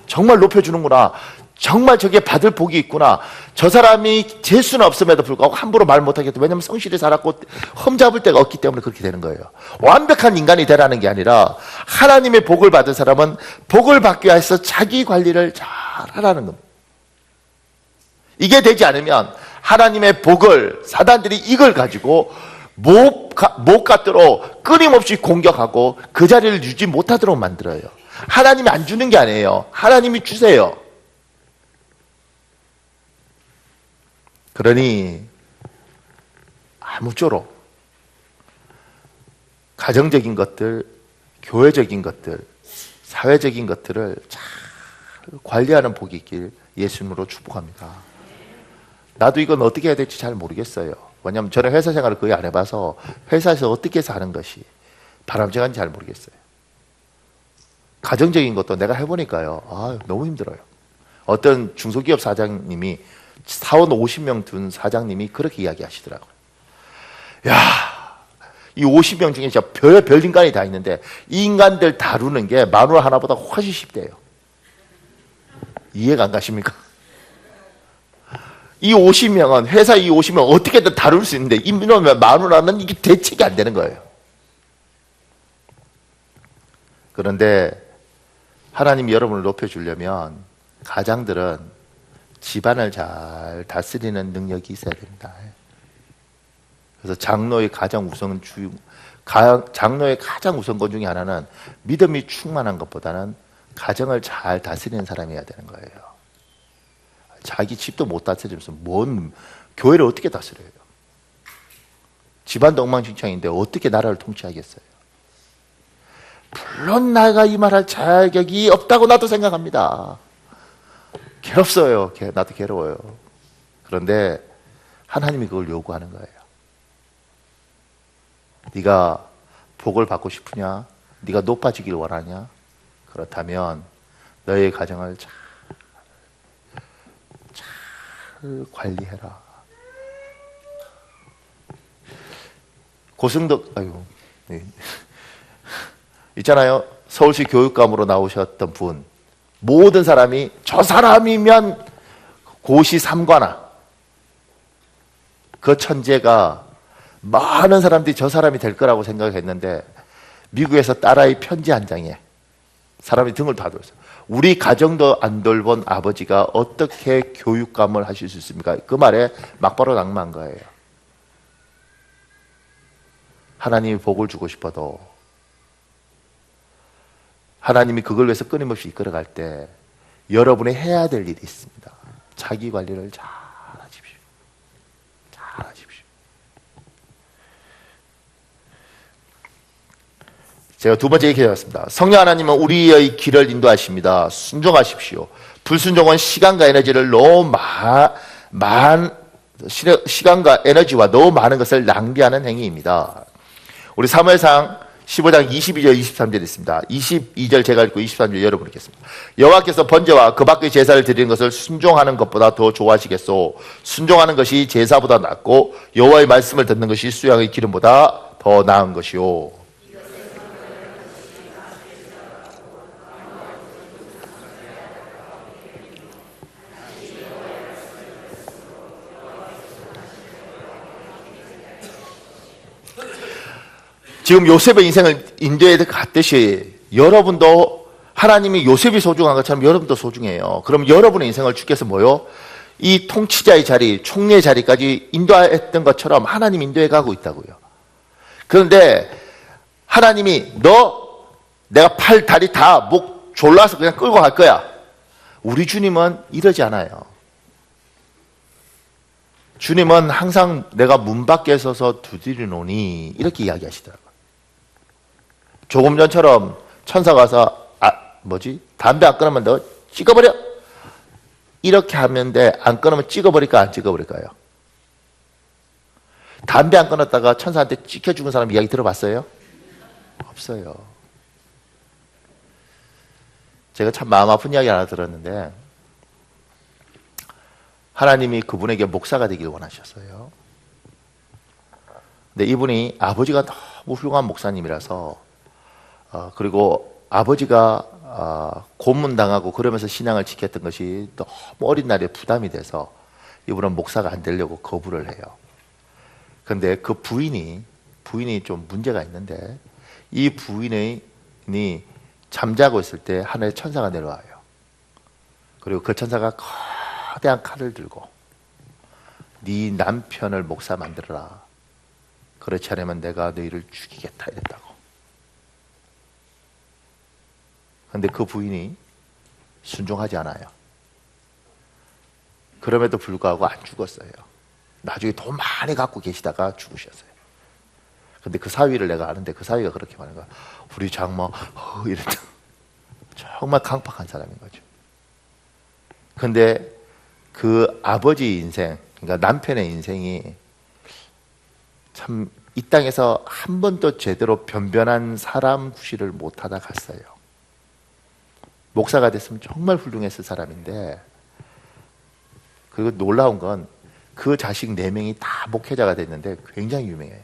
정말 높여주는구나, 정말 저게 받을 복이 있구나, 저 사람이 재수는 없음에도 불구하고 함부로 말 못하겠다. 왜냐하면 성실히 살았고 흠잡을 데가 없기 때문에 그렇게 되는 거예요. 완벽한 인간이 되라는 게 아니라 하나님의 복을 받은 사람은 복을 받기 위해서 자기 관리를 잘하라는 겁니다. 이게 되지 않으면 하나님의 복을 사단들이 이걸 가지고 못갖도록 끊임없이 공격하고 그 자리를 유지 못하도록 만들어요. 하나님이 안 주는 게 아니에요. 하나님이 주세요. 그러니 아무쪼록 가정적인 것들, 교회적인 것들, 사회적인 것들을 잘 관리하는 복이 있길 예수님으로 축복합니다. 나도 이건 어떻게 해야 될지 잘 모르겠어요. 왜냐하면 저는 회사 생활을 거의 안 해봐서 회사에서 어떻게 해서 하는 것이 바람직한지 잘 모르겠어요. 가정적인 것도 내가 해보니까요, 너무 힘들어요. 어떤 중소기업 사장님이 사원 50명 둔 사장님이 그렇게 이야기하시더라고요. 이 50명 중에 진짜 별 인간이 다 있는데 이 인간들 다루는 게 마누라 하나보다 훨씬 쉽대요. 이해가 안 가십니까? 이 50명은, 회사 이 50명 어떻게든 다룰 수 있는데 이놈의 마누라는 이게 대책이 안 되는 거예요. 그런데 하나님이 여러분을 높여주려면 가장들은 집안을 잘 다스리는 능력이 있어야 됩니다. 그래서 장로의 가장 우선 건 중에 하나는 믿음이 충만한 것보다는 가정을 잘 다스리는 사람이어야 되는 거예요. 자기 집도 못 다스리면서 뭔 교회를 어떻게 다스려요? 집안도 엉망진창인데 어떻게 나라를 통치하겠어요? 물론 나가 이 말할 자격이 없다고 나도 생각합니다. 괴롭어요. 나도 괴로워요. 그런데 하나님이 그걸 요구하는 거예요. 네가 복을 받고 싶으냐? 네가 높아지길 원하냐? 그렇다면 너의 가정을 잘 관리해라. 고승덕, 네. 있잖아요. 서울시 교육감으로 나오셨던 분. 모든 사람이 저 사람이면 고시 3관왕. 그 천재가 많은 사람들이 저 사람이 될 거라고 생각했는데 미국에서 딸아이 편지 한 장에 사람이 등을 다 돌렸어요. 우리 가정도 안 돌본 아버지가 어떻게 교육감을 하실 수 있습니까? 그 말에 막바로 낭만 거예요. 하나님이 복을 주고 싶어도 하나님이 그걸 위해서 끊임없이 이끌어갈 때 여러분이 해야 될 일이 있습니다. 자기 관리를 잘 하십시오. 잘 하십시오. 제가 두 번째 얘기 해봤습니다. 성령 하나님은 우리의 길을 인도하십니다. 순종하십시오. 불순종은 시간과 에너지를 너무 시간과 에너지와 너무 많은 것을 낭비하는 행위입니다. 우리 사무엘상 15장 22절 23절 있습니다. 22절 제가 읽고 23절 여러분 읽겠습니다. 여호와께서 번제와 그 밖의 제사를 드리는 것을 순종하는 것보다 더 좋아하시겠소. 순종하는 것이 제사보다 낫고 여호와의 말씀을 듣는 것이 수양의 기름보다 더 나은 것이요. 지금 요셉의 인생을 인도에 갔듯이 여러분도 하나님이 요셉이 소중한 것처럼 여러분도 소중해요. 그럼 여러분의 인생을 주께서 뭐요? 이 통치자의 자리, 총리의 자리까지 인도했던 것처럼 하나님 인도해 가고 있다고요. 그런데 하나님이 내가 팔, 다리 다 목 졸라서 그냥 끌고 갈 거야. 우리 주님은 이러지 않아요. 주님은 항상 내가 문 밖에 서서 두드리노니 이렇게 이야기하시더라고요. 조금 전처럼 천사가 와서 담배 안 끊으면 너 찍어버려. 이렇게 하면 돼. 안 끊으면 찍어버릴까 안 찍어버릴까요? 담배 안 끊었다가 천사한테 찍혀 죽은 사람 이야기 들어봤어요? 없어요. 제가 참 마음 아픈 이야기 하나 들었는데 하나님이 그분에게 목사가 되길 원하셨어요. 근데 이분이 아버지가 너무 훌륭한 목사님이라서 그리고 아버지가 고문당하고 그러면서 신앙을 지켰던 것이 너무 어린 날에 부담이 돼서 이분은 목사가 안 되려고 거부를 해요. 그런데 그 부인이 좀 문제가 있는데 이 부인이 잠자고 있을 때 하늘에 천사가 내려와요. 그리고 그 천사가 거대한 칼을 들고 네 남편을 목사 만들어라. 그렇지 않으면 내가 너희를 죽이겠다 이랬다고. 그런데 그 부인이 순종하지 않아요. 그럼에도 불구하고 안 죽었어요. 나중에 돈 많이 갖고 계시다가 죽으셨어요. 근데 그 사위를 내가 아는데 그 사위가 그렇게 말하는 거야. 우리 장모 이랬다. 정말 강팍한 사람인 거죠. 근데 그 아버지 인생, 그러니까 남편의 인생이 참 이 땅에서 한 번도 제대로 변변한 사람 구실을 못하다 갔어요. 목사가 됐으면 정말 훌륭했을 사람인데, 그리고 놀라운 건 그 자식 4명이 다 목회자가 됐는데 굉장히 유명해요.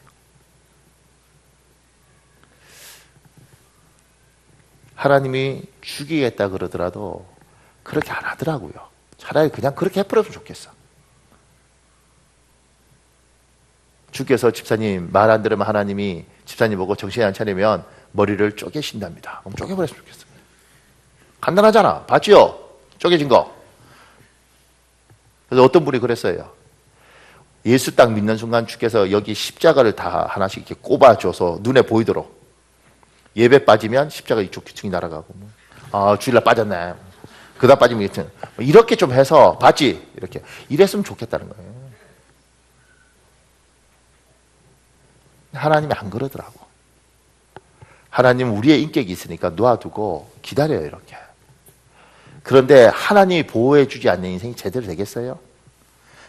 하나님이 죽이겠다 그러더라도 그렇게 안 하더라고요. 차라리 그냥 그렇게 해버렸으면 좋겠어. 주께서 집사님 말 안 들으면 하나님이 집사님 보고 정신이 안 차리면 머리를 쪼개신답니다. 그럼 쪼개버렸으면 좋겠어. 간단하잖아. 봤지요? 쪼개진 거. 그래서 어떤 분이 그랬어요. 예수 딱 믿는 순간 주께서 여기 십자가를 다 하나씩 이렇게 꼽아줘서 눈에 보이도록. 예배 빠지면 십자가 이쪽 귀층이 날아가고. 주일날 빠졌네. 그다 빠지면 이렇게 좀 해서 봤지? 이렇게. 이랬으면 좋겠다는 거예요. 하나님이 안 그러더라고. 하나님은 우리의 인격이 있으니까 놓아두고 기다려요, 이렇게. 그런데 하나님이 보호해 주지 않는 인생이 제대로 되겠어요?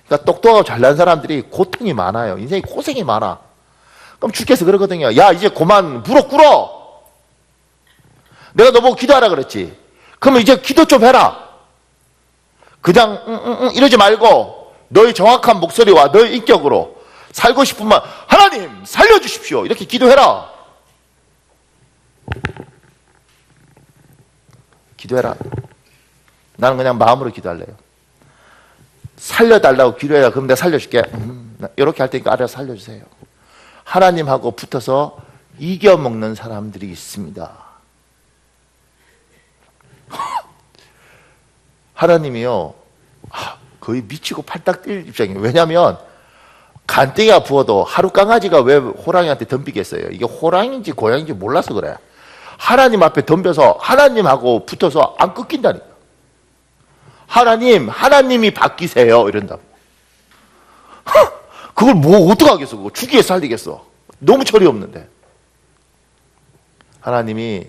그러니까 똑똑하고 잘난 사람들이 고통이 많아요. 인생이 고생이 많아. 그럼 주께서 그러거든요. 야, 이제 그만 무릎 꿇어. 내가 너보고 기도하라 그랬지. 그러면 이제 기도 좀 해라. 그냥 이러지 말고 너의 정확한 목소리와 너의 인격으로 살고 싶으면 하나님 살려주십시오. 이렇게 기도해라. 기도해라. 나는 그냥 마음으로 기도할래요. 살려달라고 기도해라. 그럼 내가 살려줄게. 이렇게 할 테니까 알아서 살려주세요. 하나님하고 붙어서 이겨먹는 사람들이 있습니다. 하나님이요, 거의 미치고 팔딱 뛸 입장이에요. 왜냐하면 간땡이가 부어도 하루 강아지가 왜 호랑이한테 덤비겠어요? 이게 호랑이인지 고양이인지 몰라서 그래. 하나님 앞에 덤벼서 하나님하고 붙어서 안 꺾인다니까. 하나님이 바뀌세요. 이런다고. 그걸 뭐 어떡하겠어? 그거 죽이게 살리겠어. 너무 철이 없는데. 하나님이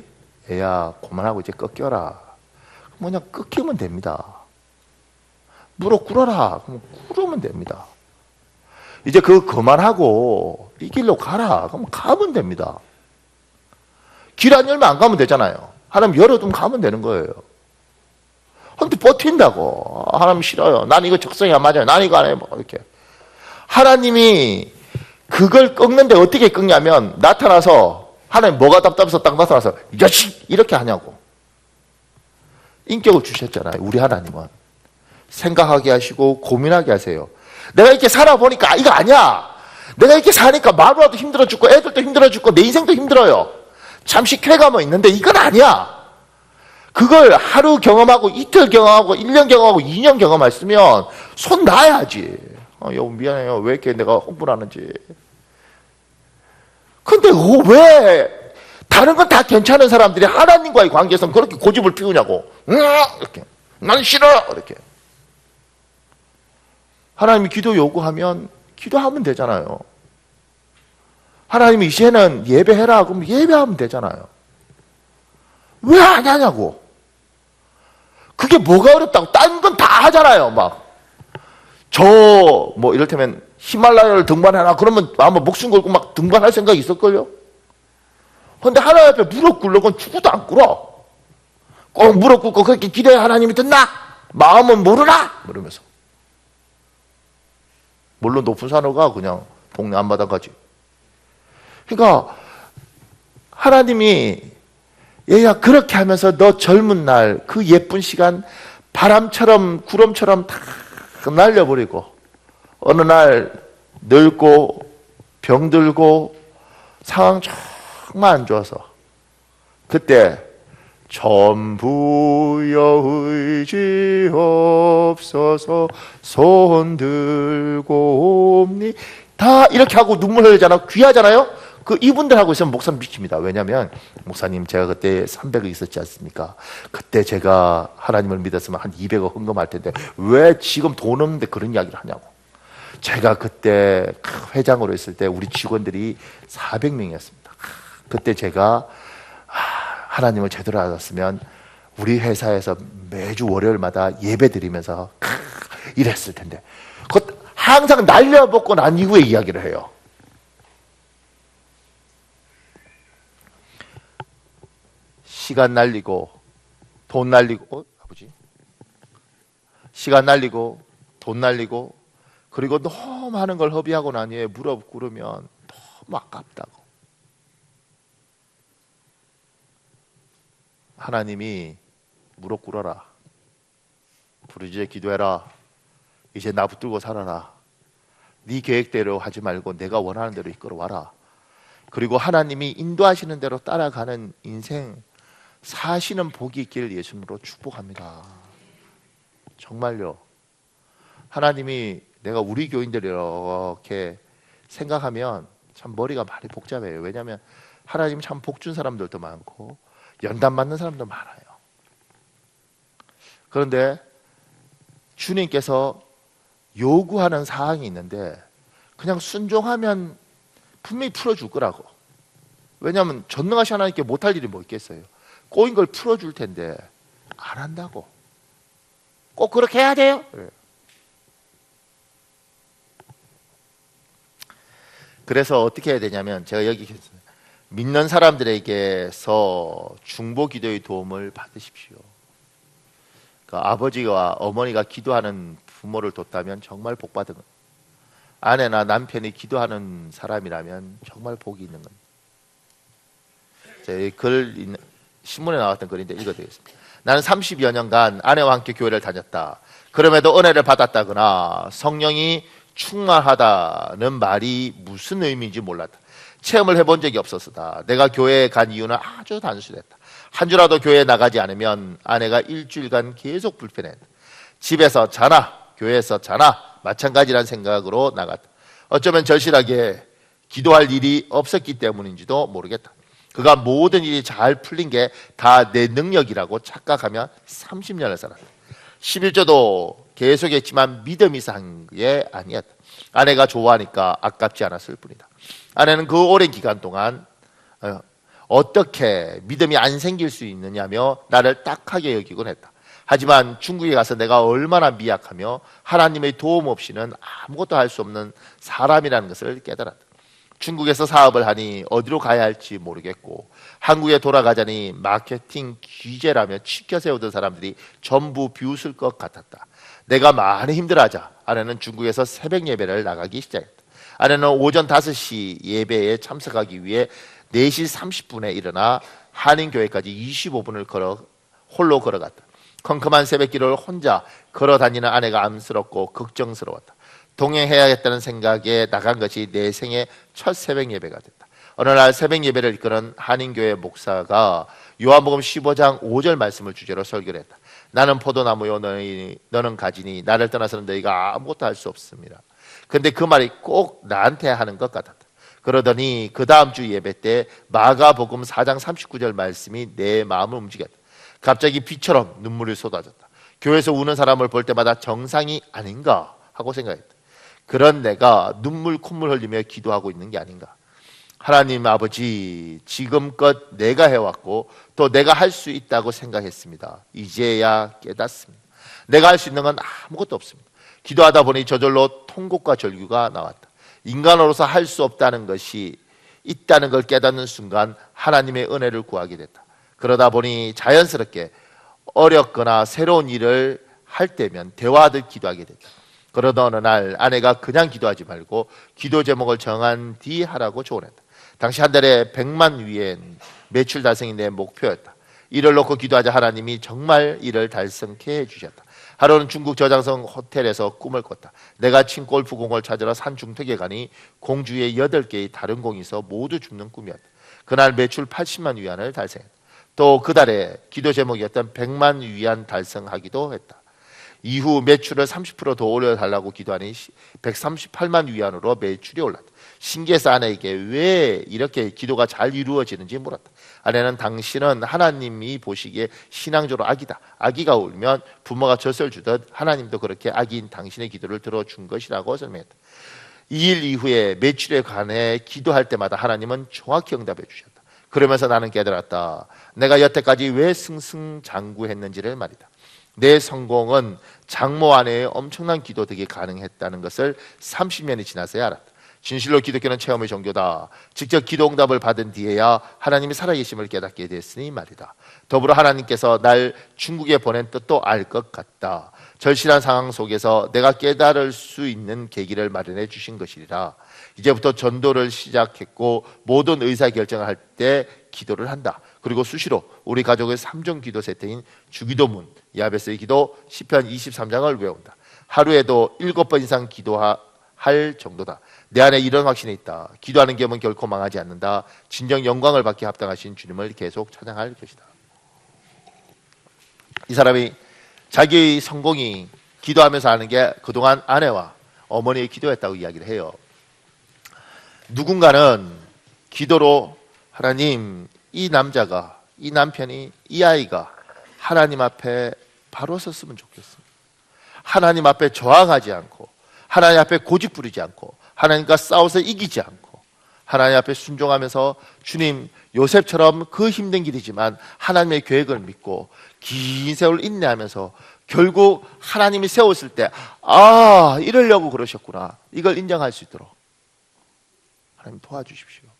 애야 그만하고 이제 꺾여라. 그냥 꺾이면 됩니다. 무릎 꿇어라. 그럼 꿇으면 됩니다. 이제 그거 그만하고 이 길로 가라. 그럼 가면 됩니다. 길 안 열면 안 가면 되잖아요. 하나님 열어두면 가면 되는 거예요. 근데 버틴다고. 하나님 싫어요. 난 이거 적성이 안 맞아요. 난 이거 안 해요. 이렇게. 하나님이 그걸 꺾는데 어떻게 꺾냐면 나타나서 하나님 뭐가 답답해서 딱 나타나서 이 자식! 이렇게 하냐고. 인격을 주셨잖아요. 우리 하나님은. 생각하게 하시고 고민하게 하세요. 내가 이렇게 살아보니까 이거 아니야. 내가 이렇게 사니까 마누라도 힘들어 죽고 애들도 힘들어 죽고 내 인생도 힘들어요. 잠시 쾌감은 있는데 이건 아니야. 그걸 하루 경험하고 이틀 경험하고 1년 경험하고 2년 경험했으면 손 놔야지. 여보 미안해요. 왜 이렇게 내가 홍보를 하는지. 근데 왜 다른 건 다 괜찮은 사람들이 하나님과의 관계에서는 그렇게 고집을 피우냐고. 이렇게. 난 싫어. 이렇게. 하나님이 기도 요구하면 기도하면 되잖아요. 하나님이 이제는 예배해라. 그럼 예배하면 되잖아요. 왜 안 하냐고. 그게 뭐가 어렵다고. 딴 건 다 하잖아요. 뭐 이를테면 히말라야를 등반해라. 그러면 아마 목숨 걸고 막 등반할 생각이 있을걸요? 근데 하나님 앞에 무릎 꿇려고 죽어도 안 꿇어. 꼭 무릎 꿇고 그렇게 기도해 하나님이 듣나? 마음은 모르나? 이러면서. 물론 높은 산으로 가. 그냥 동네 앞마당 가지. 그러니까 하나님이 얘야 그렇게 하면서 너 젊은 날 그 예쁜 시간 바람처럼 구름처럼 다 날려버리고 어느 날 늙고 병들고 상황 정말 안 좋아서 그때 전부여 의지없어서 손 들고 옵니 다 이렇게 하고 눈물 흘리잖아. 귀하잖아요. 그 이분들하고 있으면 목사님 미칩니다. 왜냐하면 목사님 제가 그때 300억 있었지 않습니까? 그때 제가 하나님을 믿었으면 한 200억 헌금할 텐데 왜 지금 돈 없는데 그런 이야기를 하냐고. 제가 그때 회장으로 있을 때 우리 직원들이 400명이었습니다. 그때 제가 하나님을 제대로 알았으면 우리 회사에서 매주 월요일마다 예배 드리면서 이랬을 텐데 항상 날려먹고 난 이후에 이야기를 해요. 시간 날리고 돈 날리고 아버지 시간 날리고 돈 날리고 그리고 너무 많은 걸 허비하고 난 후에 무릎 꿇으면 너무 아깝다고. 하나님이 무릎 꿇어라. 부르짖어 기도해라. 이제 나 붙들고 살아라. 네 계획대로 하지 말고 내가 원하는 대로 이끌어와라. 그리고 하나님이 인도하시는 대로 따라가는 인생 사시는 복이 있기를 예수님으로 축복합니다. 정말요. 하나님이 내가 우리 교인들 이렇게 생각하면 참 머리가 많이 복잡해요. 왜냐하면 하나님 참 복 준 사람들도 많고 연단 받는 사람도 많아요. 그런데 주님께서 요구하는 사항이 있는데 그냥 순종하면 분명히 풀어줄 거라고. 왜냐하면 전능하신 하나님께 못할 일이 뭐 있겠어요. 꼬인 걸 풀어줄 텐데 안 한다고. 꼭 그렇게 해야 돼요? 네. 그래서 어떻게 해야 되냐면 제가 여기 믿는 사람들에게서 중보 기도의 도움을 받으십시오. 그러니까 아버지와 어머니가 기도하는 부모를 뒀다면 정말 복 받은 것. 아내나 남편이 기도하는 사람이라면 정말 복이 있는 것. 제 글 신문에 나왔던 글인데 읽어드리겠습니다. 나는 30여 년간 아내와 함께 교회를 다녔다. 그럼에도 은혜를 받았다거나 성령이 충만하다는 말이 무슨 의미인지 몰랐다. 체험을 해본 적이 없었다. 내가 교회에 간 이유는 아주 단순했다. 한 주라도 교회에 나가지 않으면 아내가 일주일간 계속 불편했다. 집에서 자나 교회에서 자나 마찬가지란 생각으로 나갔다. 어쩌면 절실하게 기도할 일이 없었기 때문인지도 모르겠다. 그가 모든 일이 잘 풀린 게 다 내 능력이라고 착각하며 30년을 살았다. 11조도 계속했지만 믿음이 산 게 아니었다. 아내가 좋아하니까 아깝지 않았을 뿐이다. 아내는 그 오랜 기간 동안 어떻게 믿음이 안 생길 수 있느냐며 나를 딱하게 여기곤 했다. 하지만 중국에 가서 내가 얼마나 미약하며 하나님의 도움 없이는 아무것도 할 수 없는 사람이라는 것을 깨달았다. 중국에서 사업을 하니 어디로 가야 할지 모르겠고 한국에 돌아가자니 마케팅 귀재라며 치켜 세우던 사람들이 전부 비웃을 것 같았다. 내가 많이 힘들어하자 아내는 중국에서 새벽 예배를 나가기 시작했다. 아내는 오전 5시 예배에 참석하기 위해 4시 30분에 일어나 한인교회까지 25분을 홀로 걸어갔다. 컴컴한 새벽길을 혼자 걸어다니는 아내가 암스럽고 걱정스러웠다. 동행해야겠다는 생각에 나간 것이 내 생애 첫 새벽 예배가 됐다. 어느 날 새벽 예배를 이끄는 한인교회 목사가 요한복음 15장 5절 말씀을 주제로 설교를 했다. 나는 포도나무요 너는 가지니 나를 떠나서는 너희가 아무것도 할 수 없습니다. 근데 그 말이 꼭 나한테 하는 것 같았다. 그러더니 그 다음 주 예배 때 마가복음 4장 39절 말씀이 내 마음을 움직였다. 갑자기 비처럼 눈물이 쏟아졌다. 교회에서 우는 사람을 볼 때마다 정상이 아닌가 하고 생각했다. 그런 내가 눈물 콧물 흘리며 기도하고 있는 게 아닌가. 하나님 아버지, 지금껏 내가 해왔고 또 내가 할 수 있다고 생각했습니다. 이제야 깨닫습니다. 내가 할 수 있는 건 아무것도 없습니다. 기도하다 보니 저절로 통곡과 절규가 나왔다. 인간으로서 할 수 없다는 것이 있다는 걸 깨닫는 순간 하나님의 은혜를 구하게 됐다. 그러다 보니 자연스럽게 어렵거나 새로운 일을 할 때면 대화하듯 기도하게 됐다. 그러던 어느 날 아내가 그냥 기도하지 말고 기도 제목을 정한 뒤 하라고 조언했다. 당시 한 달에 100만 위엔 매출 달성이 내 목표였다. 이를 놓고 기도하자 하나님이 정말 이를 달성케 해주셨다. 하루는 중국 저장성 호텔에서 꿈을 꿨다. 내가 친 골프공을 찾으러 산 중턱에 가니 공주의 8개의 다른 공이 있어 모두 죽는 꿈이었다. 그날 매출 80만 위안을 달성했다. 또 그 달에 기도 제목이었던 100만 위안 달성하기도 했다. 이후 매출을 30% 더 올려달라고 기도하니 138만 위안으로 매출이 올랐다. 신기해서 아내에게 왜 이렇게 기도가 잘 이루어지는지 물었다. 아내는 당신은 하나님이 보시기에 신앙적으로 아기다. 아기가 울면 부모가 젖을 주듯 하나님도 그렇게 아기인 당신의 기도를 들어준 것이라고 설명했다. 2일 이후에 매출에 관해 기도할 때마다 하나님은 정확히 응답해 주셨다. 그러면서 나는 깨달았다. 내가 여태까지 왜 승승장구했는지를 말이다. 내 성공은 장모 아내의 엄청난 기도 덕에 가능했다는 것을 30년이 지나서야 알았다. 진실로 기독교는 체험의 종교다. 직접 기도 응답을 받은 뒤에야 하나님이 살아계심을 깨닫게 됐으니 말이다. 더불어 하나님께서 날 중국에 보낸 뜻도 알 것 같다. 절실한 상황 속에서 내가 깨달을 수 있는 계기를 마련해 주신 것이라. 이제부터 전도를 시작했고 모든 의사결정을 할 때 기도를 한다. 그리고 수시로 우리 가족의 3종 기도 세트인 주기도문, 야베스의 기도, 시편 23장을 외운다. 하루에도 7번 이상 기도할 정도다. 내 안에 이런 확신이 있다. 기도하는 겸은 결코 망하지 않는다. 진정 영광을 받기 합당하신 주님을 계속 찬양할 것이다. 이 사람이 자기의 성공이 기도하면서 하는 게 그동안 아내와 어머니의 기도였다고 이야기를 해요. 누군가는 기도로 하나님, 이 남자가, 이 남편이, 이 아이가 하나님 앞에 바로 섰으면 좋겠습니다. 하나님 앞에 저항하지 않고 하나님 앞에 고집 부리지 않고 하나님과 싸워서 이기지 않고 하나님 앞에 순종하면서 주님, 요셉처럼 그 힘든 길이지만 하나님의 계획을 믿고 긴 세월 인내하면서 결국 하나님이 세웠을 때 이러려고 그러셨구나, 이걸 인정할 수 있도록 하나님 도와주십시오.